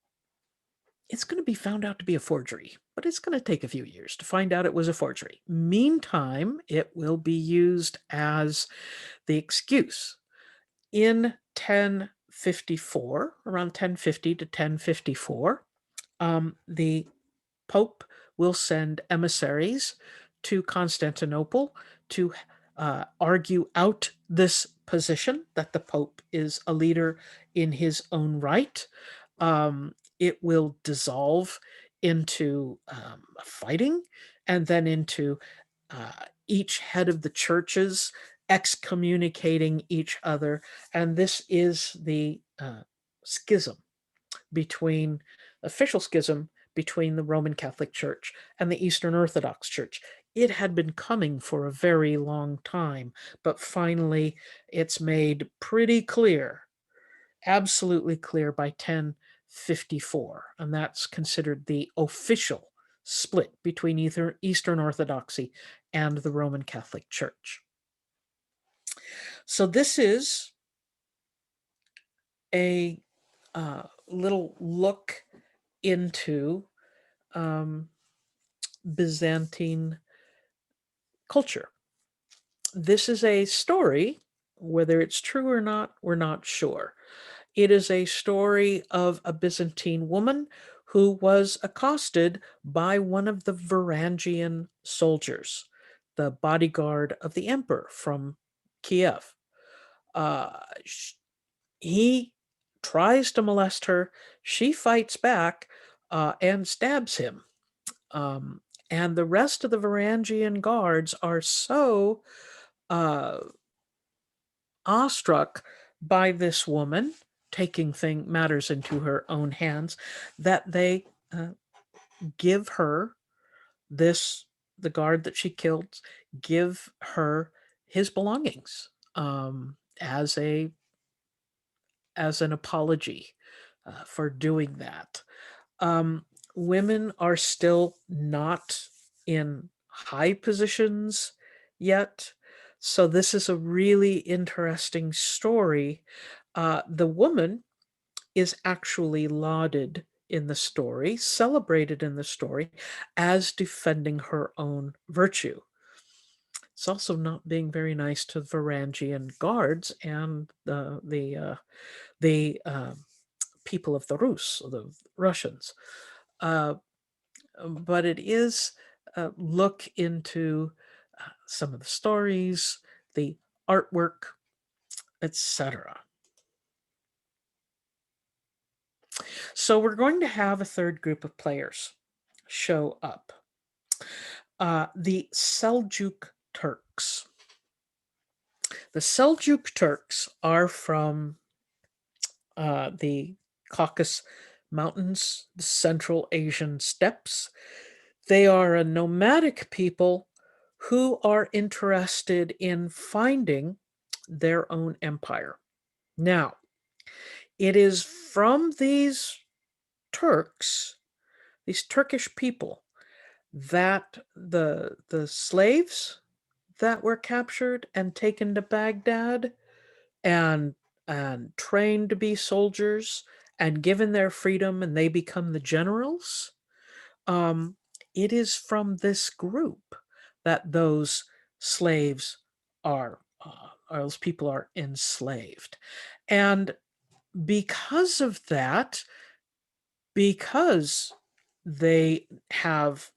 Speaker 1: it's going to be found out to be a forgery, but it's going to take a few years to find out it was a forgery. Meantime, it will be used as the excuse. In 1054, around 1050 to 1054, the Pope will send emissaries to Constantinople to argue out this position that the Pope is a leader in his own right. It will dissolve into fighting, and then into each head of the churches excommunicating each other. And this is the schism between official schism between the Roman Catholic Church and the Eastern Orthodox Church. It had been coming for a very long time, but finally it's made pretty clear, absolutely clear, by 1054. And that's considered the official split between Eastern Orthodoxy and the Roman Catholic Church. So this is a little look into Byzantine culture. This is a story, whether it's true or not, we're not sure. It is a story of a Byzantine woman who was accosted by one of the Varangian soldiers, the bodyguard of the emperor from Kiev. He tries to molest her. She fights back and stabs him. And the rest of the Varangian guards are so awestruck by this woman taking matters into her own hands that they give her the guard that she killed, give her his belongings as an apology for doing that. Women are still not in high positions yet. So this is a really interesting story. The woman is actually lauded in the story, celebrated in the story, as defending her own virtue. It's also not being very nice to Varangian guards and the people of the Rus, the Russians. But it is a look into some of the stories, the artwork, etc. So we're going to have a third group of players show up. The Seljuk Turks. The Seljuk Turks are from the Caucasus Mountains, the Central Asian steppes. They are a nomadic people who are interested in finding their own empire. Now, it is from these Turks, these Turkish people, that the slaves that were captured and taken to Baghdad and trained to be soldiers and given their freedom, and they become the generals. It is from this group that those slaves are, or those people are enslaved. And because of that, because they have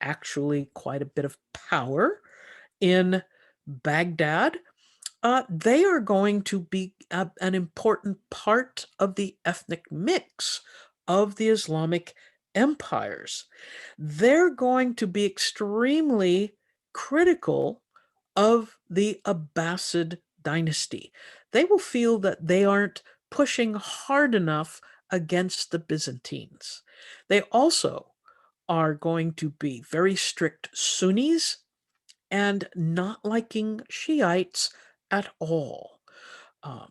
Speaker 1: actually quite a bit of power in Baghdad, they are going to be an important part of the ethnic mix of the Islamic empires. They're going to be extremely critical of the Abbasid dynasty. They will feel that they aren't pushing hard enough against the Byzantines. They also are going to be very strict Sunnis and not liking Shiites at all.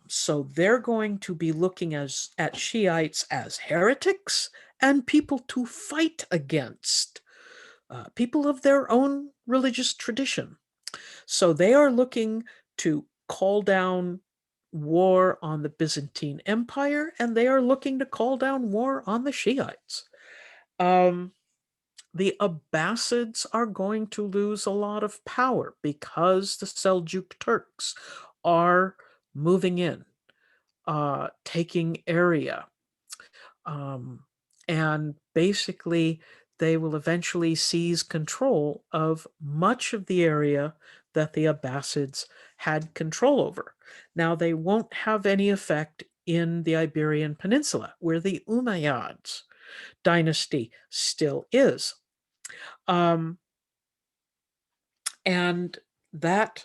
Speaker 1: So they're going to be looking at Shiites as heretics and people to fight against, people of their own religious tradition. So they are looking to call down war on the Byzantine Empire, and they are looking to call down war on the Shiites. The Abbasids are going to lose a lot of power because the Seljuk Turks are moving in, taking area. And basically, they will eventually seize control of much of the area that the Abbasids had control over. Now, they won't have any effect in the Iberian Peninsula, where the Umayyads dynasty still is. Um, and that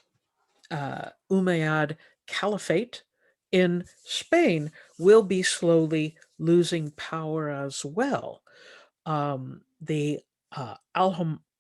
Speaker 1: Umayyad Caliphate in Spain will be slowly losing power as well. The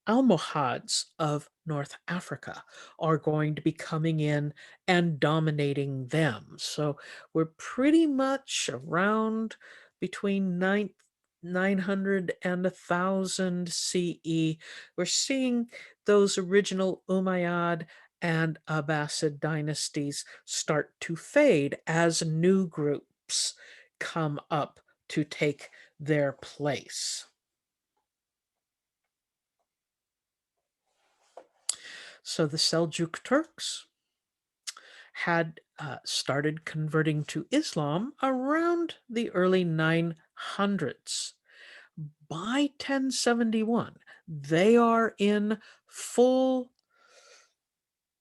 Speaker 1: Almohads of North Africa are going to be coming in and dominating them. So we're pretty much around between 900 and 1000 CE. We're seeing those original Umayyad and Abbasid dynasties start to fade as new groups come up to take their place. So the Seljuk Turks had started converting to Islam around the early 900s. By 1071, they are in full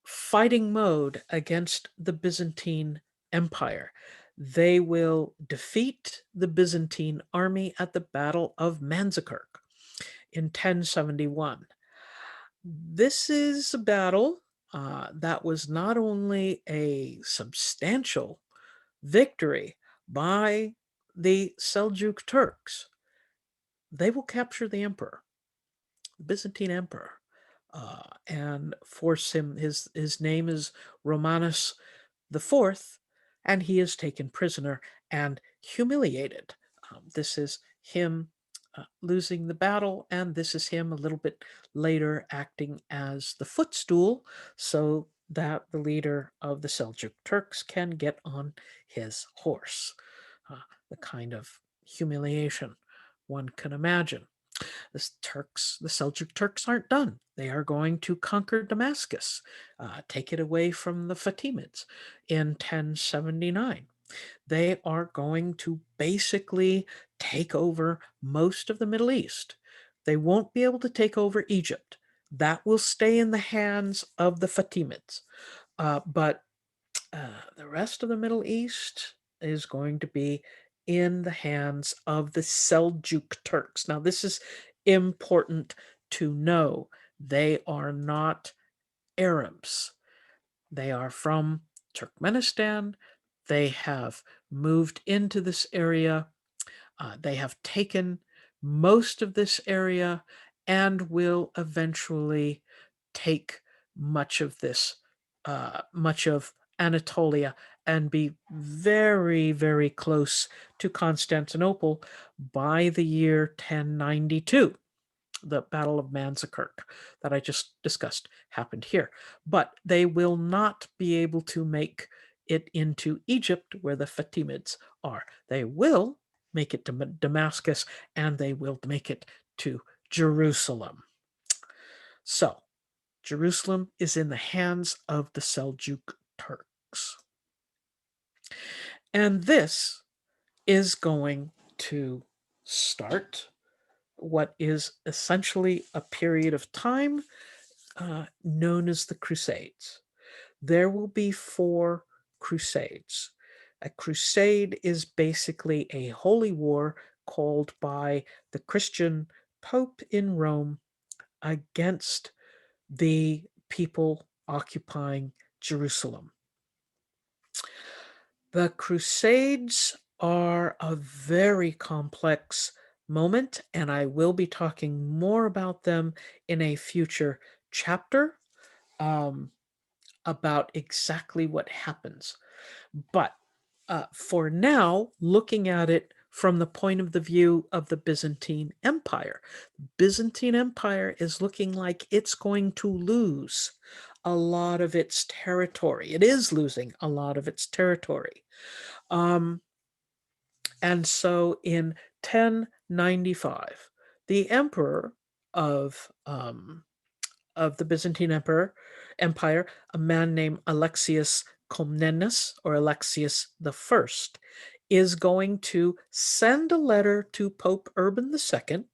Speaker 1: fighting mode against the Byzantine Empire. They will defeat the Byzantine army at the Battle of Manzikert in 1071. This is a battle that was not only a substantial victory by the Seljuk Turks, they will capture the emperor, the Byzantine emperor, and force him. His name is Romanus the Fourth, and he is taken prisoner and humiliated. This is him losing the battle, and this is him a little bit later acting as the footstool so that the leader of the Seljuk Turks can get on his horse. The kind of humiliation one can imagine. The Seljuk Turks aren't done. They are going to conquer Damascus, take it away from the Fatimids in 1079. They are going to basically take over most of the Middle East. They won't be able to take over Egypt. That will stay in the hands of the Fatimids. But the rest of the Middle East is going to be in the hands of the Seljuk Turks. Now, this is important to know. They are not Arabs. They are from Turkmenistan. They have moved into this area. They have taken most of this area and will eventually take much of this, much of Anatolia, and be very, very close to Constantinople by the year 1092. The Battle of Manzikert that I just discussed happened here. But they will not be able to make it into Egypt where the Fatimids are. They will make it to Damascus, and they will make it to Jerusalem. So Jerusalem is in the hands of the Seljuk Turks. And this is going to start what is essentially a period of time known as the Crusades. There will be 4 crusades. A crusade is basically a holy war called by the Christian Pope in Rome against the people occupying Jerusalem. The Crusades are a very complex moment, and I will be talking more about them in a future chapter about exactly what happens. But for now, looking at it from the point of the view of the Byzantine Empire, Byzantine Empire is looking like it's going to lose a lot of its territory. It is losing a lot of its territory. And so in 1095, the emperor of the Byzantine Empire, a man named Alexius Comnenus, or Alexius I, is going to send a letter to Pope Urban II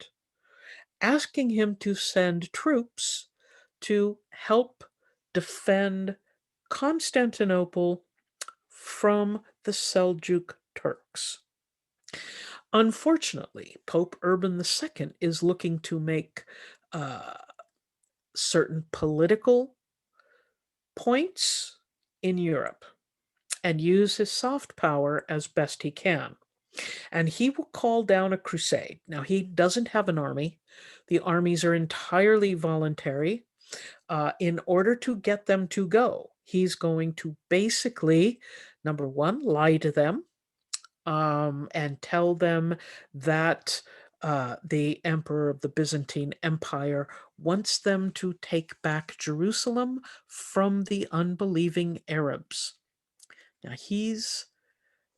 Speaker 1: asking him to send troops to help defend Constantinople from the Seljuk Turks. Unfortunately, Pope Urban II is looking to make uh, certain political points in Europe and use his soft power as best he can. And he will call down a crusade. Now, he doesn't have an army. The armies are entirely voluntary. In order to get them to go, he's going to basically, number one, lie to them, and tell them that the emperor of the Byzantine Empire wants them to take back Jerusalem from the unbelieving Arabs. Now, he's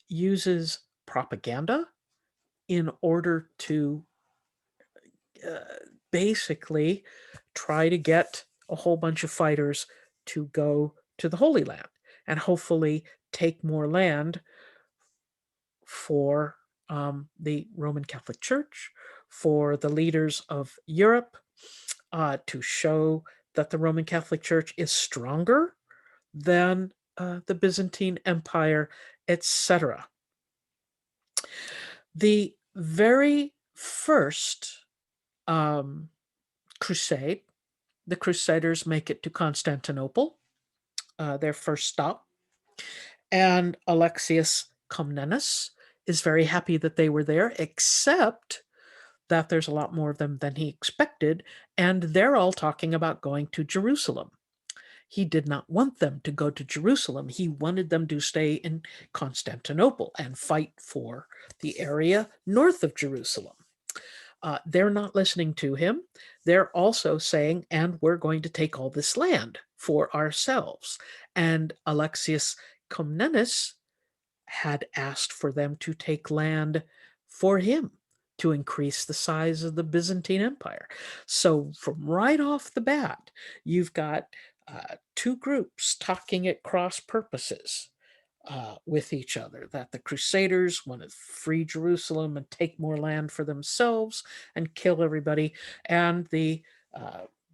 Speaker 1: uses propaganda in order to uh, basically try to get a whole bunch of fighters to go to the Holy Land and hopefully take more land for the Roman Catholic Church, for the leaders of Europe, to show that the Roman Catholic Church is stronger than the Byzantine Empire, etc. The very first crusade, the Crusaders make it to Constantinople, their first stop, and Alexius Comnenus is very happy that they were there, except that there's a lot more of them than he expected, and they're all talking about going to Jerusalem. He did not want them to go to Jerusalem. He wanted them to stay in Constantinople and fight for the area north of Jerusalem. They're not listening to him. They're also saying, and we're going to take all this land for ourselves. And Alexius Comnenus had asked for them to take land for him to increase the size of the Byzantine Empire. So from right off the bat, you've got two groups talking at cross purposes with each other, that the Crusaders want to free Jerusalem and take more land for themselves and kill everybody, and the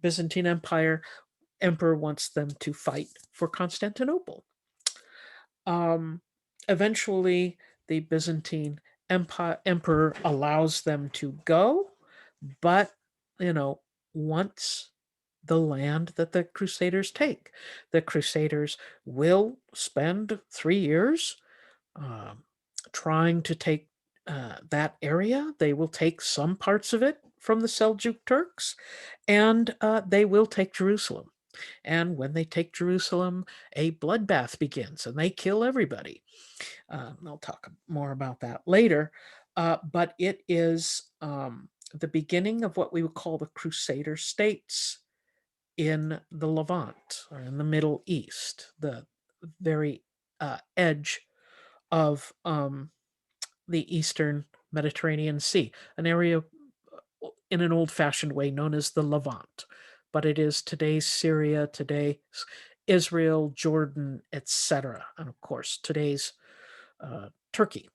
Speaker 1: Byzantine emperor wants them to fight for Constantinople. Eventually, the Byzantine emperor allows them to go, but, once the land that the Crusaders take. The Crusaders will spend 3 years trying to take that area. They will take some parts of it from the Seljuk Turks, and they will take Jerusalem. And when they take Jerusalem, a bloodbath begins and they kill everybody. I'll talk more about that later. But it is the beginning of what we would call the Crusader states in the Levant or in the Middle East, the very edge of the Eastern Mediterranean Sea, an area in an old-fashioned way known as the Levant, but it is today's Syria, today's Israel, Jordan, etc., and of course today's Turkey.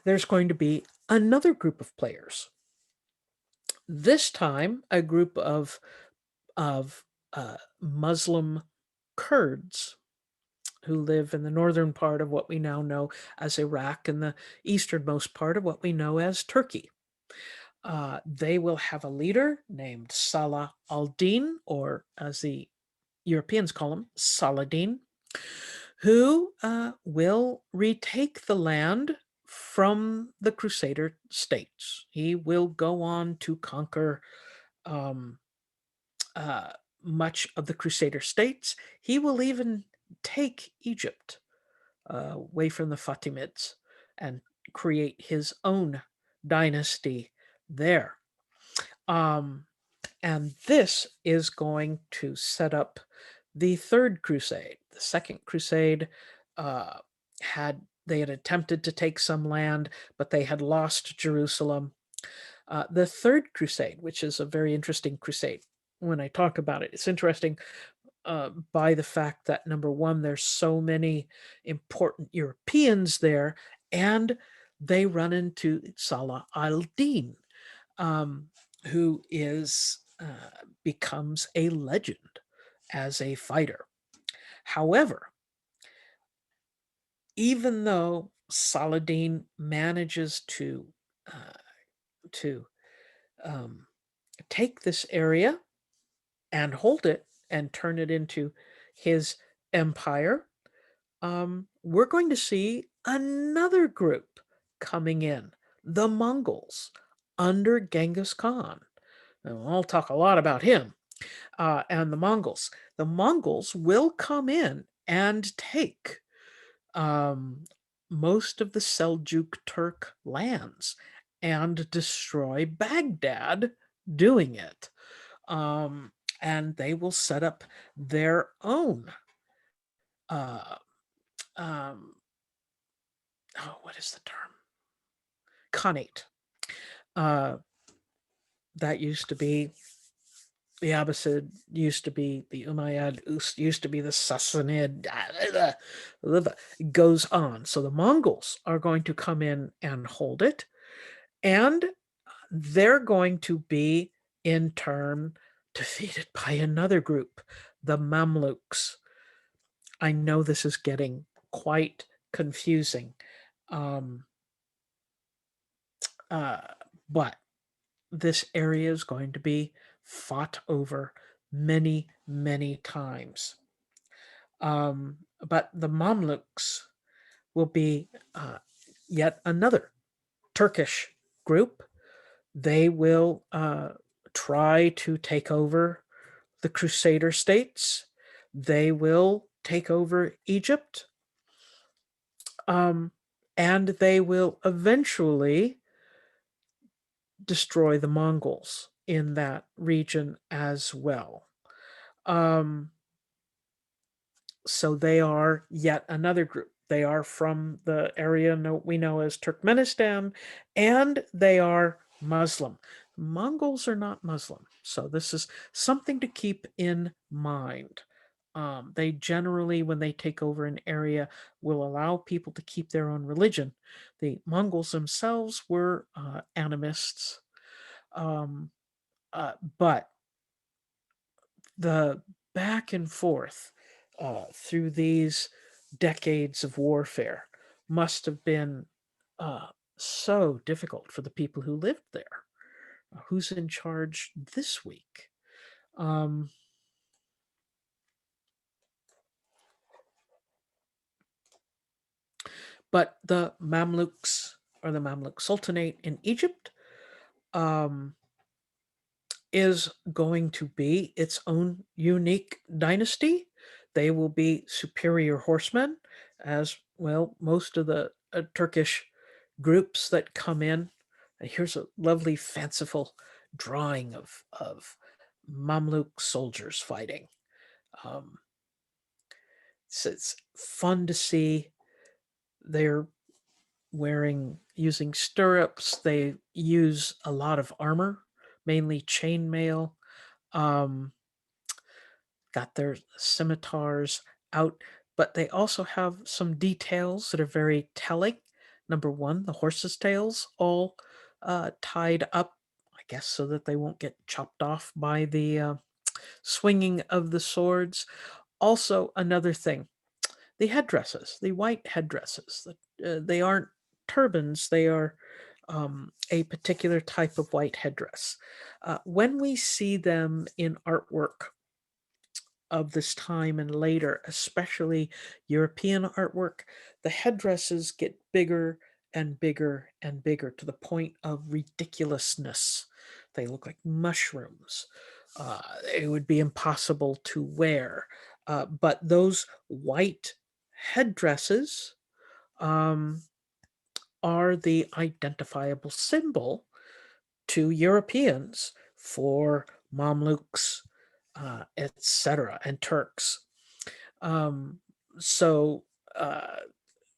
Speaker 1: There's going to be another group of players. This time, a group of Muslim Kurds who live in the northern part of what we now know as Iraq and the easternmost part of what we know as Turkey. They will have a leader named Salah al-Din, or as the Europeans call him, Saladin, who will retake the land from the Crusader states. He will go on to conquer much of the Crusader states. He will even take Egypt away from the Fatimids and create his own dynasty there. And this is going to set up the Third Crusade. The Second Crusade had attempted to take some land, but they had lost Jerusalem. The Third Crusade, which is a very interesting crusade, when I talk about it, it's interesting by the fact that, number one, there's so many important Europeans there, and they run into Salah al-Din, who becomes a legend as a fighter. However, even though Saladin manages to take this area and hold it and turn it into his empire, we're going to see another group coming in, the Mongols, under Genghis Khan. And I'll talk a lot about him and the Mongols. The Mongols will come in and take most of the Seljuk Turk lands and destroy Baghdad doing it. And they will set up their own uh, um, what is the term? Khanate. Uh, that used to be the Abbasid, used to be the Umayyad, used to be the Sassanid. It goes on. So the Mongols are going to come in and hold it, and they're going to be in turn defeated by another group, the Mamluks. I know this is getting quite confusing, um, but this area is going to be fought over many, many times. But the Mamluks will be yet another Turkish group. They will try to take over the Crusader states. They will take over Egypt. And they will eventually destroy the Mongols in that region as well. So they are yet another group. They are from the area we know as Turkmenistan, and they are Muslim. Mongols are not Muslim, so this is something to keep in mind. They generally, when they take over an area, will allow people to keep their own religion. The Mongols themselves were animists, but the back and forth through these decades of warfare must have been so difficult for the people who lived there. Who's in charge this week? But the Mamluks, or the Mamluk Sultanate in Egypt, is going to be its own unique dynasty. They will be superior horsemen, as well, most of the Turkish groups that come in. Here's a lovely, fanciful drawing of Mamluk soldiers fighting. So it's fun to see. They're using stirrups. They use a lot of armor, mainly chainmail. Got their scimitars out, but they also have some details that are very telling. Number one, the horses' tails all tied up, I guess, so that they won't get chopped off by the swinging of the swords. Also, another thing, the headdresses, the white headdresses, they aren't turbans, they are a particular type of white headdress. When we see them in artwork of this time and later, especially European artwork, the headdresses get bigger and bigger and bigger to the point of ridiculousness. They look like mushrooms. It would be impossible to wear. But those white headdresses are the identifiable symbol to Europeans for Mamluks, etc., and Turks. So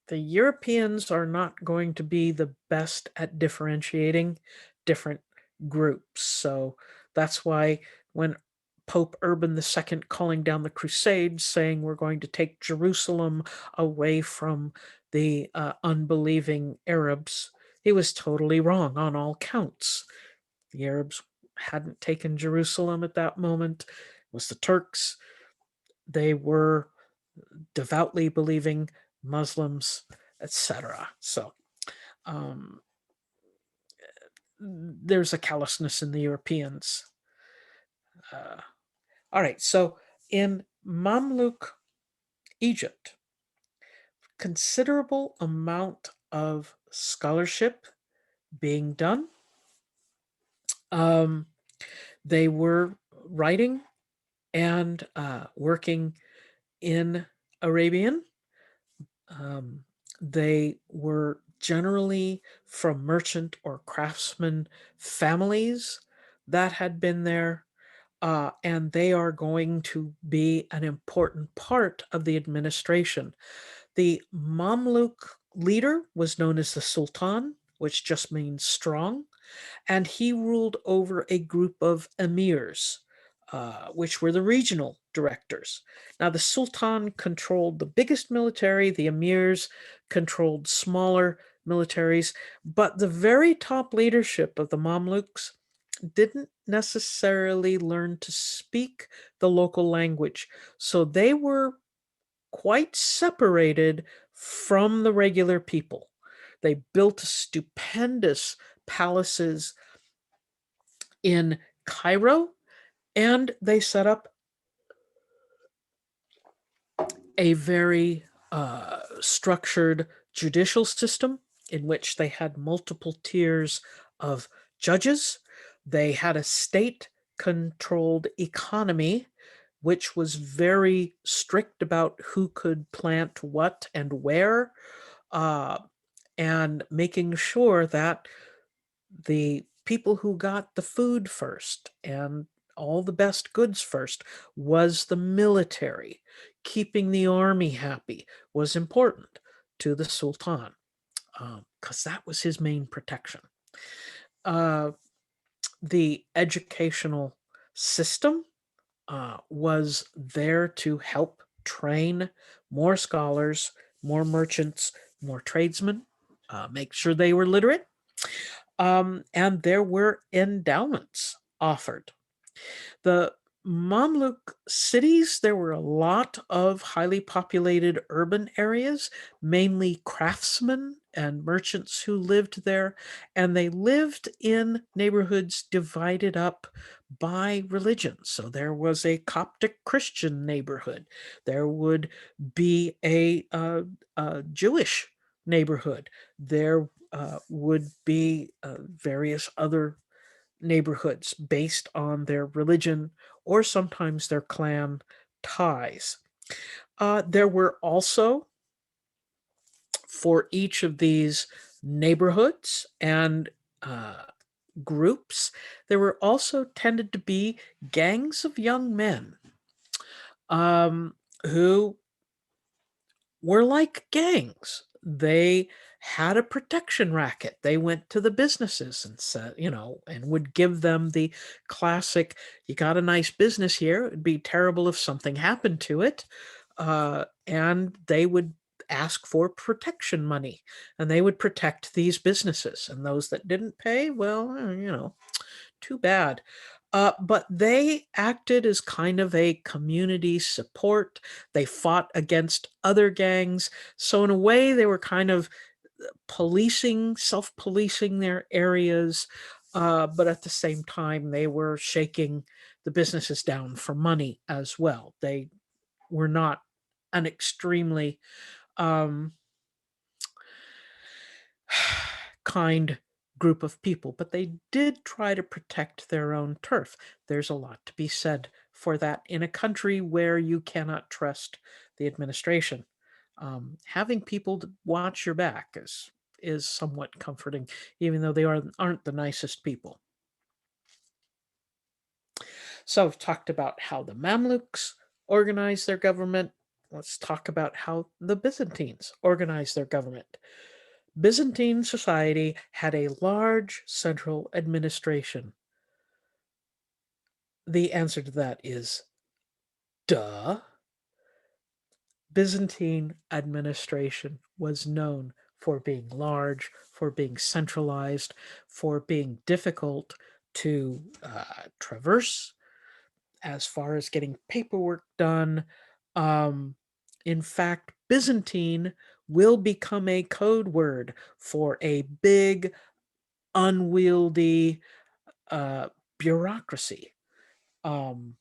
Speaker 1: the Europeans are not going to be the best at differentiating different groups. So that's why when Pope Urban II calling down the Crusades, saying we're going to take Jerusalem away from the unbelieving Arabs. He was totally wrong on all counts. The Arabs hadn't taken Jerusalem at that moment. It was the Turks. They were devoutly believing Muslims, etc. So um, there's a callousness in the Europeans. All right, so in Mamluk Egypt, considerable amount of scholarship being done. Um, they were writing and working in Arabian. Um, they were generally from merchant or craftsman families that had been there, and they are going to be an important part of the administration. The Mamluk leader was known as the Sultan, which just means strong, and he ruled over a group of emirs, which were the regional directors. Now, the Sultan controlled the biggest military, the emirs controlled smaller militaries, but the very top leadership of the Mamluks didn't necessarily learn to speak the local language. So they were quite separated from the regular people. They built stupendous palaces in Cairo, and they set up a very structured judicial system in which they had multiple tiers of judges. They had a state controlled economy, which was very strict about who could plant what and where, uh, and making sure that the people who got the food first and all the best goods first was the military. Keeping the army happy was important to the Sultan because that was his main protection. Uh, the educational system was there to help train more scholars, more merchants, more tradesmen, make sure they were literate. And there were endowments offered. The Mamluk cities, there were a lot of highly populated urban areas, mainly craftsmen and merchants who lived there, and they lived in neighborhoods divided up by religion. So there was a Coptic Christian neighborhood, there would be a Jewish neighborhood, there would be various other neighborhoods based on their religion or sometimes their clan ties. There were also, for each of these neighborhoods and groups, there were also tended to be gangs of young men who were like gangs. They had a protection racket. They went to the businesses and said, and would give them the classic, you got a nice business here. It'd be terrible if something happened to it. And they would ask for protection money and they would protect these businesses. And those that didn't pay, well, too bad. But they acted as kind of a community support. They fought against other gangs. So, in a way, they were kind of policing, self policing their areas. But at the same time, they were shaking the businesses down for money as well. They were not an extremely um, kind group of people, but they did try to protect their own turf. There's a lot to be said for that in a country where you cannot trust the administration. Having people to watch your back is somewhat comforting, even though they aren't the nicest people. So I've talked about how the Mamluks organized their government. Let's talk about how the Byzantines organized their government. Byzantine society had a large central administration. The answer to that is duh. Byzantine administration was known for being large, for being centralized, for being difficult to traverse as far as getting paperwork done. Um, in fact, Byzantine will become a code word for a big, unwieldy uh, bureaucracy. Um,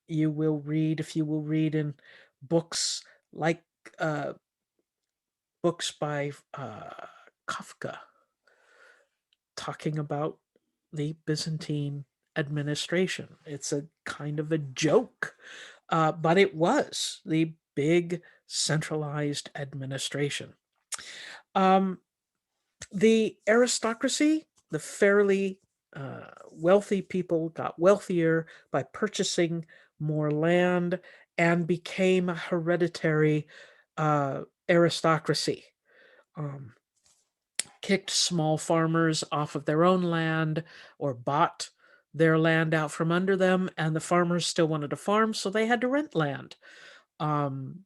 Speaker 1: you will read, if you will read in books like uh, books by Kafka, talking about the Byzantine administration. It's a kind of a joke, but it was the big centralized administration. Um, the aristocracy, the fairly wealthy people, got wealthier by purchasing more land and became a hereditary aristocracy. Um, Kicked small farmers off of their own land or bought their land out from under them, and the farmers still wanted to farm, so they had to rent land.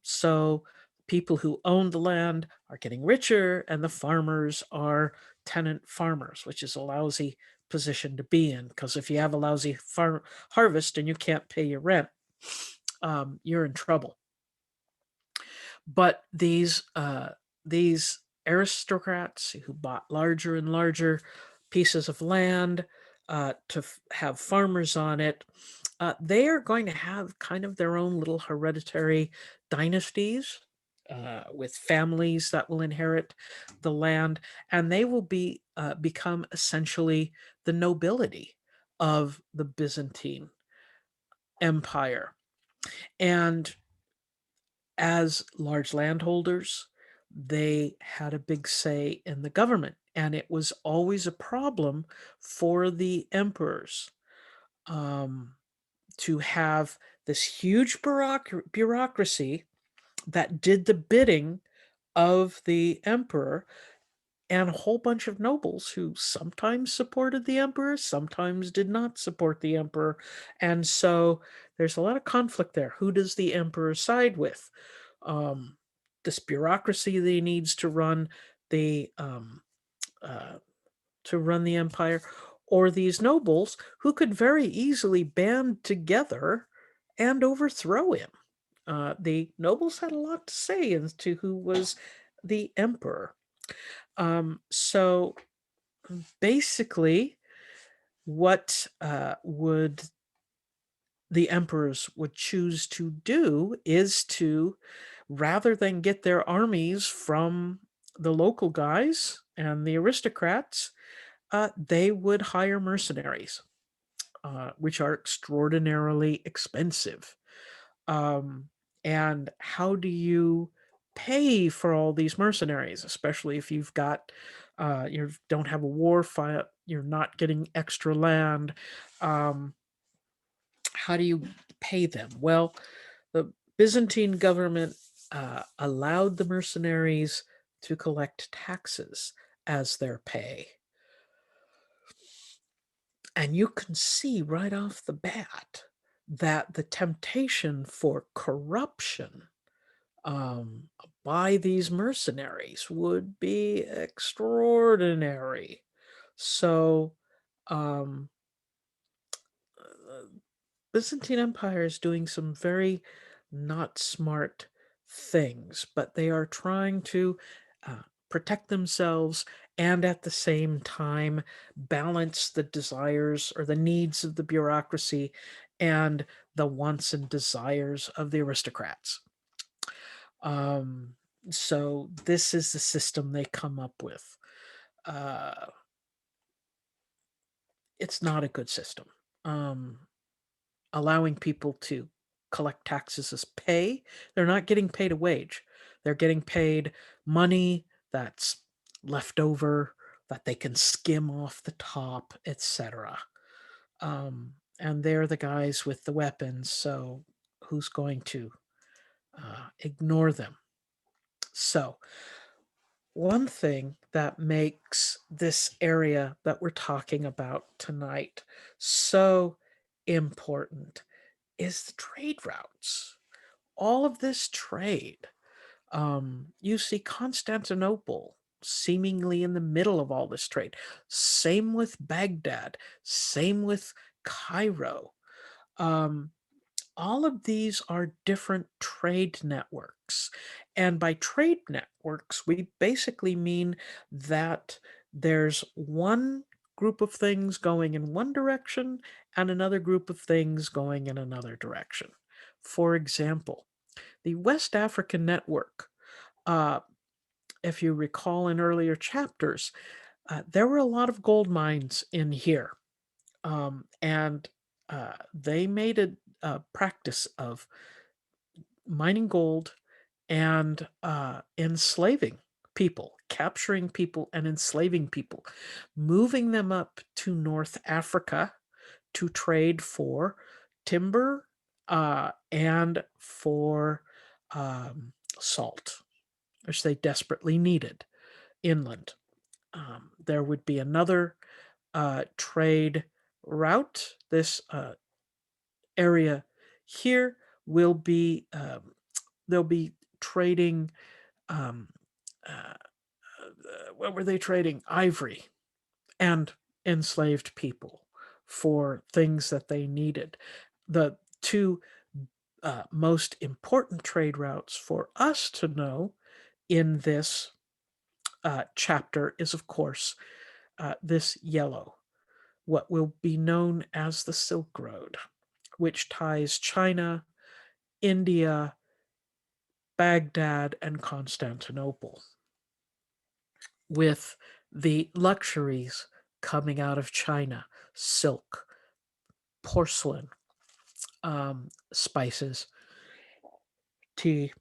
Speaker 1: So people who own the land are getting richer, and the farmers are tenant farmers, which is a lousy position to be in, because if you have a lousy harvest and you can't pay your rent, you're in trouble. But these aristocrats who bought larger and larger pieces of land to have farmers on it, they are going to have kind of their own little hereditary dynasties with families that will inherit the land, and they will become essentially the nobility of the Byzantine Empire. And as large landholders, they had a big say in the government, and it was always a problem for the emperors um, to have this huge bureaucracy that did the bidding of the emperor, and a whole bunch of nobles who sometimes supported the emperor, sometimes did not support the emperor. And so there's a lot of conflict there. Who does the emperor side with? Um, this bureaucracy that he needs the uh, to run the empire, or these nobles who could very easily band together and overthrow him. The nobles had a lot to say as to who was the emperor. So basically, what would the emperors would choose to do is to, rather than get their armies from the local guys and the aristocrats, they would hire mercenaries, which are extraordinarily expensive. Um, and how do you pay for all these mercenaries, especially if you've got you don't have a war fight, you're not getting extra land. Um, how do you pay them? Well, the Byzantine government allowed the mercenaries to collect taxes as their pay. And you can see right off the bat that the temptation for corruption by these mercenaries would be extraordinary. So, um, Byzantine Empire is doing some very not smart things, but they are trying to protect themselves and at the same time balance the desires or the needs of the bureaucracy and the wants and desires of the aristocrats. Um, so this is the system they come up with. Uh, it's not a good system. Allowing people to collect taxes as pay, they're not getting paid a wage. They're getting paid money that's left over that they can skim off the top, etc. And they're the guys with the weapons, so who's going to ignore them? So, one thing that makes this area that we're talking about tonight so important is the trade routes. All of this trade You see Constantinople seemingly in the middle of all this trade. Same with Baghdad, same with Cairo. Um, all of these are different trade networks. And by trade networks, we basically mean that there's one group of things going in one direction and another group of things going in another direction. For example, the West African network, uh, if you recall in earlier chapters, there were a lot of gold mines in here. And they made a practice of mining gold and enslaving people, capturing people and enslaving people, moving them up to North Africa to trade for timber and for salt, which they desperately needed inland. There would be another trade route. This area here will be they'll be trading um, uh, what were they trading? Ivory and enslaved people for things that they needed. The two most important trade routes for us to know in this chapter is, of course, this yellow, what will be known as the Silk Road, which ties China, India, Baghdad, and Constantinople, with the luxuries coming out of China: silk, porcelain, spices, tea,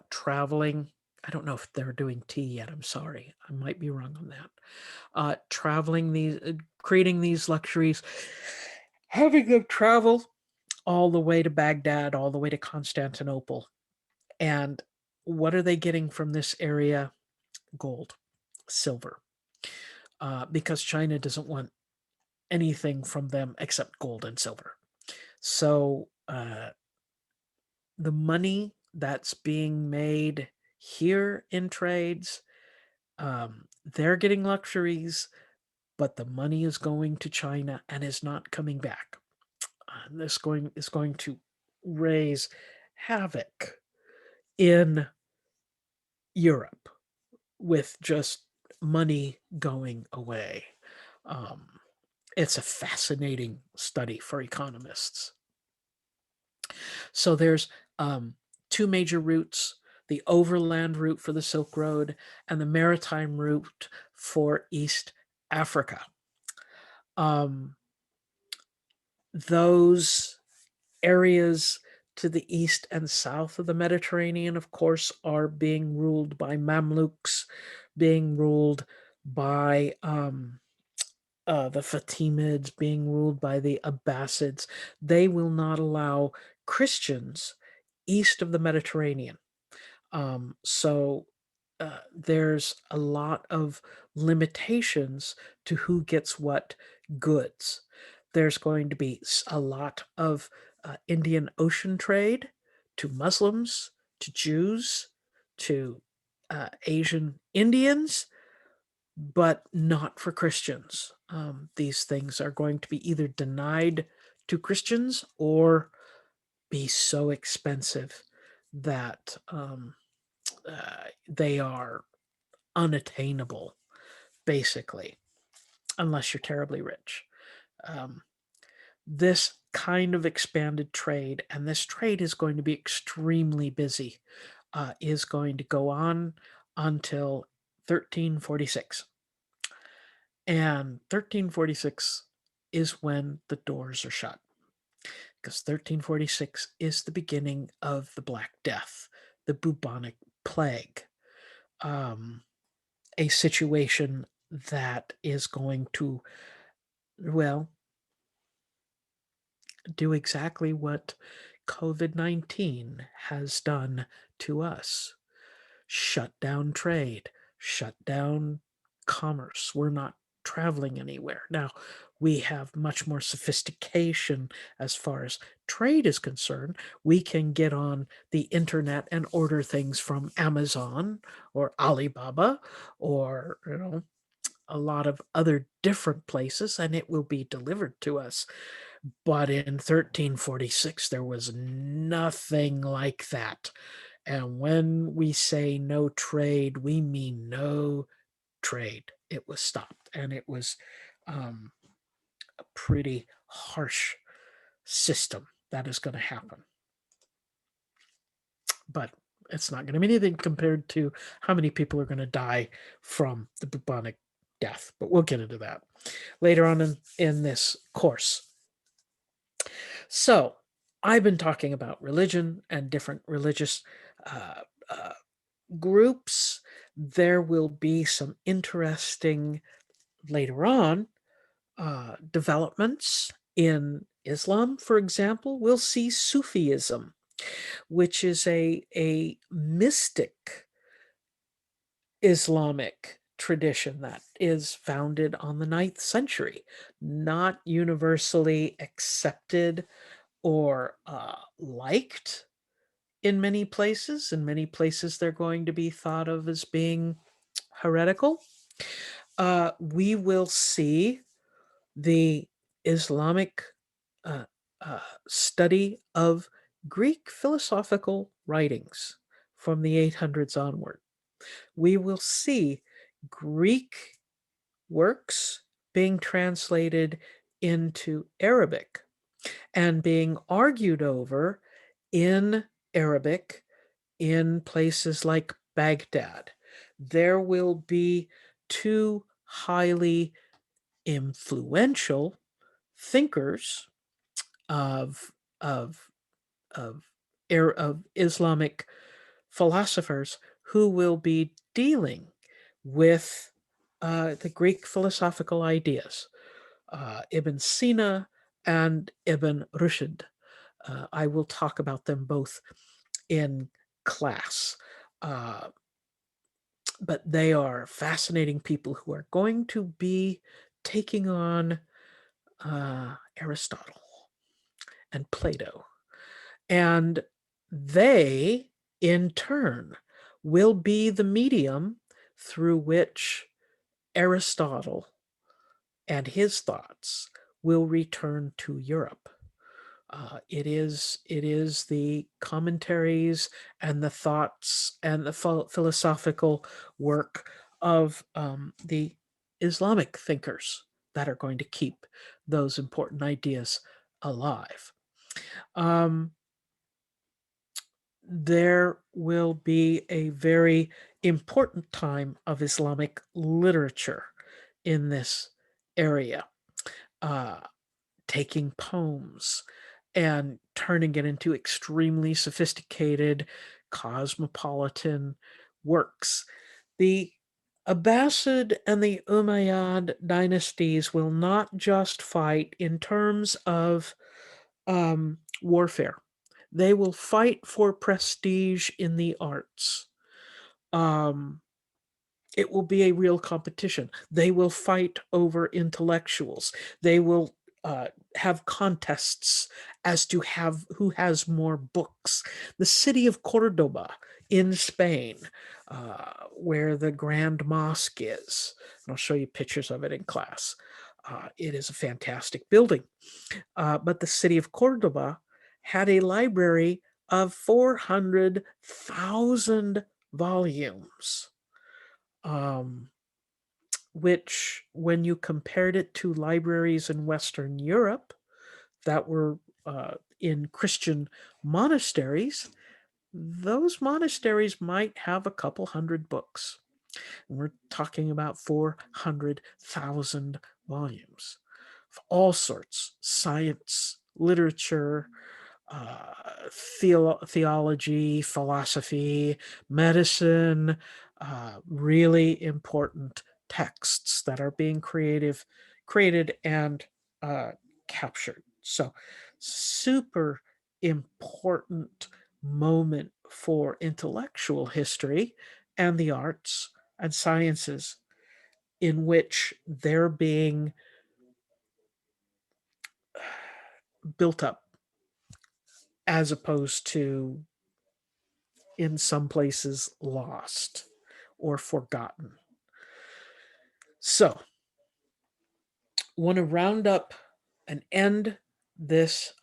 Speaker 1: traveling. I don't know if they're doing tea yet. I'm sorry. I might be wrong on that. Traveling these, creating these luxuries, having them travel all the way to Baghdad, all the way to Constantinople. And what are they getting from this area? Gold, silver, because China doesn't want anything from them except gold and silver. So the money that's being made here in trades, they're getting luxuries, but the money is going to China and is not coming back. This is going to raise havoc in Europe with just money going away. Um, it's a fascinating study for economists. So there's two major routes: the overland route for the Silk Road and the maritime route for East Africa. Um, those areas to the east and south of the Mediterranean, of course, are being ruled by Mamluks, being ruled by the Fatimids, being ruled by the Abbasids. They will not allow Christians east of the Mediterranean. So there's a lot of limitations to who gets what goods. There's going to be a lot of Indian Ocean trade to Muslims, to Jews, to Asian Indians, but not for Christians. These things are going to be either denied to Christians or be so expensive that they are unattainable, basically, unless you're terribly rich. Um, this kind of expanded trade, and this trade is going to be extremely busy, is going to go on until 1346. And 1346 is when the doors are shut, because 1346 is the beginning of the Black Death, the bubonic plague, a situation that is going to, well, do exactly what COVID-19 has done to us: shut down trade, shut down commerce. We're not traveling anywhere. Now, We have much more sophistication as far as trade is concerned. We can get on the internet and order things from Amazon or Alibaba or, a lot of other different places, and it will be delivered to us. But in 1346, there was nothing like that. And when we say no trade, we mean no trade. It was stopped, and it was a pretty harsh system that is going to happen. But it's not going to be anything compared to how many people are going to die from the bubonic death. But we'll get into that later on in this course. So I've been talking about religion and different religious groups. There will be some interesting later on developments in Islam. For example, we'll see Sufism, which is a mystic Islamic tradition that is founded on the 9th century, not universally accepted or liked in many places. In many places, they're going to be thought of as being heretical. We will see the Islamic study of Greek philosophical writings from the 800s onward. We will see Greek works being translated into Arabic and being argued over in Arabic in places like Baghdad. There will be two highly influential thinkers of of of, of Islamic philosophers who will be dealing with the Greek philosophical ideas, Ibn Sina and Ibn Rushd. I will talk about them both in class. But they are fascinating people who are going to be taking on Aristotle and Plato. And they, in turn, will be the medium through which Aristotle and his thoughts will return to Europe. It is the commentaries and the thoughts and the philosophical work of the Islamic thinkers that are going to keep those important ideas alive. There will be a very important time of Islamic literature in this area, taking poems and turning it into extremely sophisticated cosmopolitan works. The Abbasid and the Umayyad dynasties will not just fight in terms of warfare. They will fight for prestige in the arts. It will be a real competition. They will fight over intellectuals. They will have contests as to who has more books. The city of Cordoba in Spain, where the Grand Mosque is, and I'll show you pictures of it in class. It is a fantastic building. But the city of Cordoba had a library of 400,000 volumes. Which, when you compared it to libraries in Western Europe that were in Christian monasteries, those monasteries might have a couple hundred books. And we're talking about 400,000 volumes of all sorts: science, literature, theology, philosophy, medicine, really important texts that are being created and captured. So super important moment for intellectual history and the arts and sciences, in which they're being built up, as opposed to, in some places, lost or forgotten. So, want to round up and end this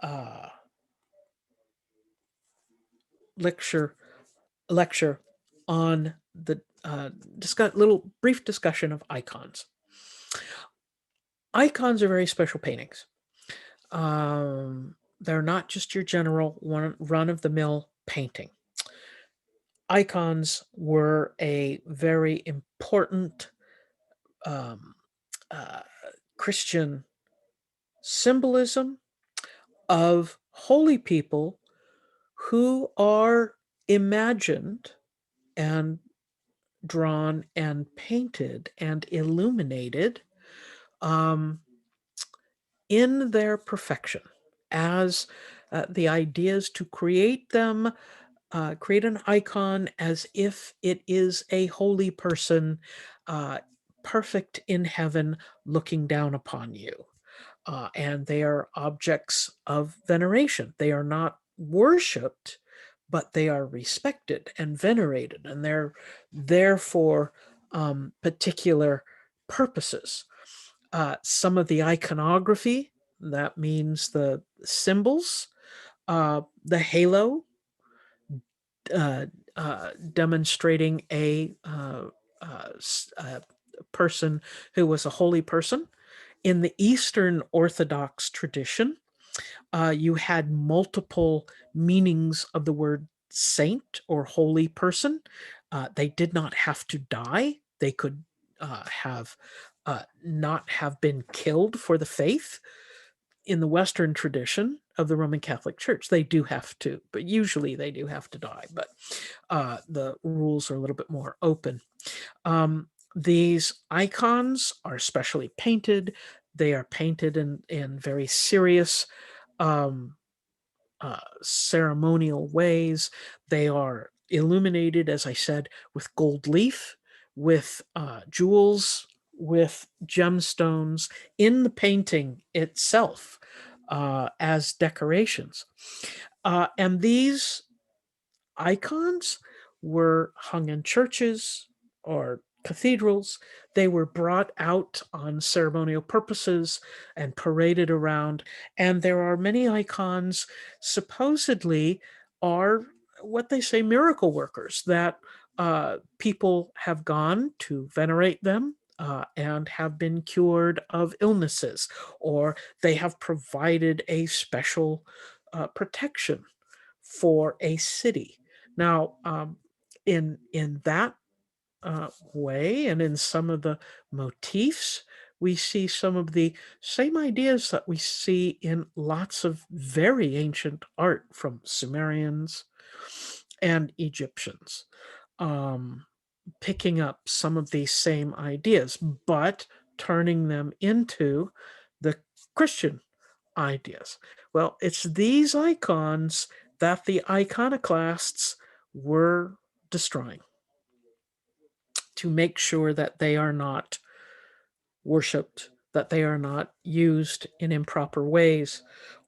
Speaker 1: lecture on the little brief discussion of icons. Icons are very special paintings. They're not just your general run-of-the-mill painting. Icons were a very important Christian symbolism of holy people who are imagined and drawn and painted and illuminated in their perfection, as the idea is to create them, create an icon as if it is a holy person, perfect in heaven, looking down upon you. And they are objects of veneration. They are not worshipped, but they are respected and venerated, and they're there for particular purposes. Some of the iconography, that means the symbols, the halo, demonstrating a person who was a holy person. In the Eastern Orthodox tradition, you had multiple meanings of the word saint or holy person. They did not have to die. They could have not have been killed for the faith. In the Western tradition of the Roman Catholic Church, they do have to, but usually they do have to die. But the rules are a little bit more open. These icons are specially painted. They are painted in very serious ceremonial ways. They are illuminated, as I said, with gold leaf, with jewels, with gemstones in the painting itself as decorations. And these icons were hung in churches or cathedrals. They were brought out on ceremonial purposes and paraded around. And there are many icons supposedly are what they say miracle workers, that people have gone to venerate them and have been cured of illnesses, or they have provided a special protection for a city. Now, in that way, and in some of the motifs, we see some of the same ideas that we see in lots of very ancient art from Sumerians and Egyptians, picking up some of these same ideas, but turning them into the Christian ideas. Well, it's these icons that the iconoclasts were destroying to make sure that they are not worshipped, that they are not used in improper ways,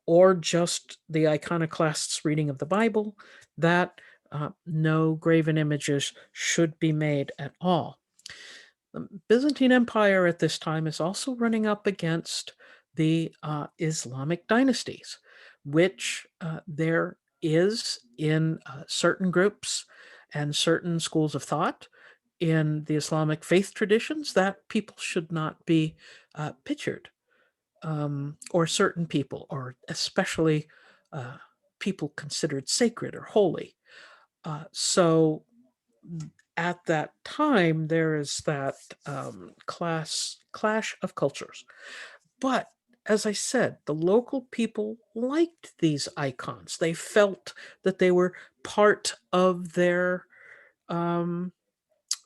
Speaker 1: or just the iconoclasts' reading of the Bible, that no graven images should be made at all. The Byzantine Empire at this time is also running up against the Islamic dynasties, which there is in certain groups and certain schools of thought in the Islamic faith traditions that people should not be pictured, or certain people, or especially people considered sacred or holy. So at that time, there is that clash of cultures. But as I said, the local people liked these icons. They felt that they were part of their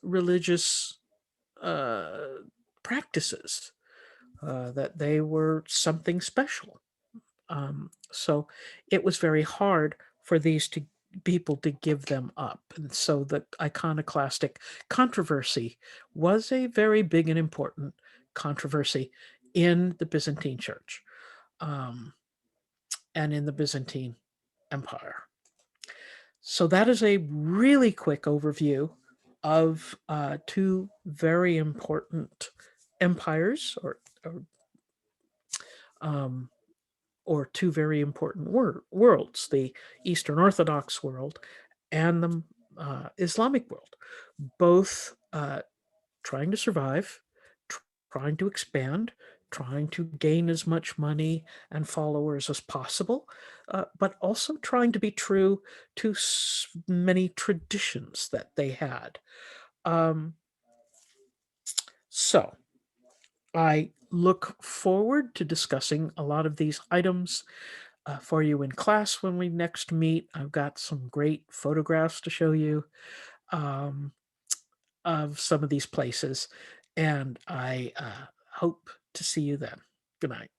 Speaker 1: religious practices, that they were something special. So it was very hard for these people to give them up. And so the iconoclastic controversy was a very big and important controversy in the Byzantine Church. and in the Byzantine Empire. So that is a really quick overview of two very important empires, um, or two very important worlds, the Eastern Orthodox world and the Islamic world, both trying to survive, trying to expand, trying to gain as much money and followers as possible, but also trying to be true to many traditions that they had. Um, so I look forward to discussing a lot of these items for you in class when we next meet. I've got some great photographs to show you. Um, of some of these places, and I hope to see you then. Good night.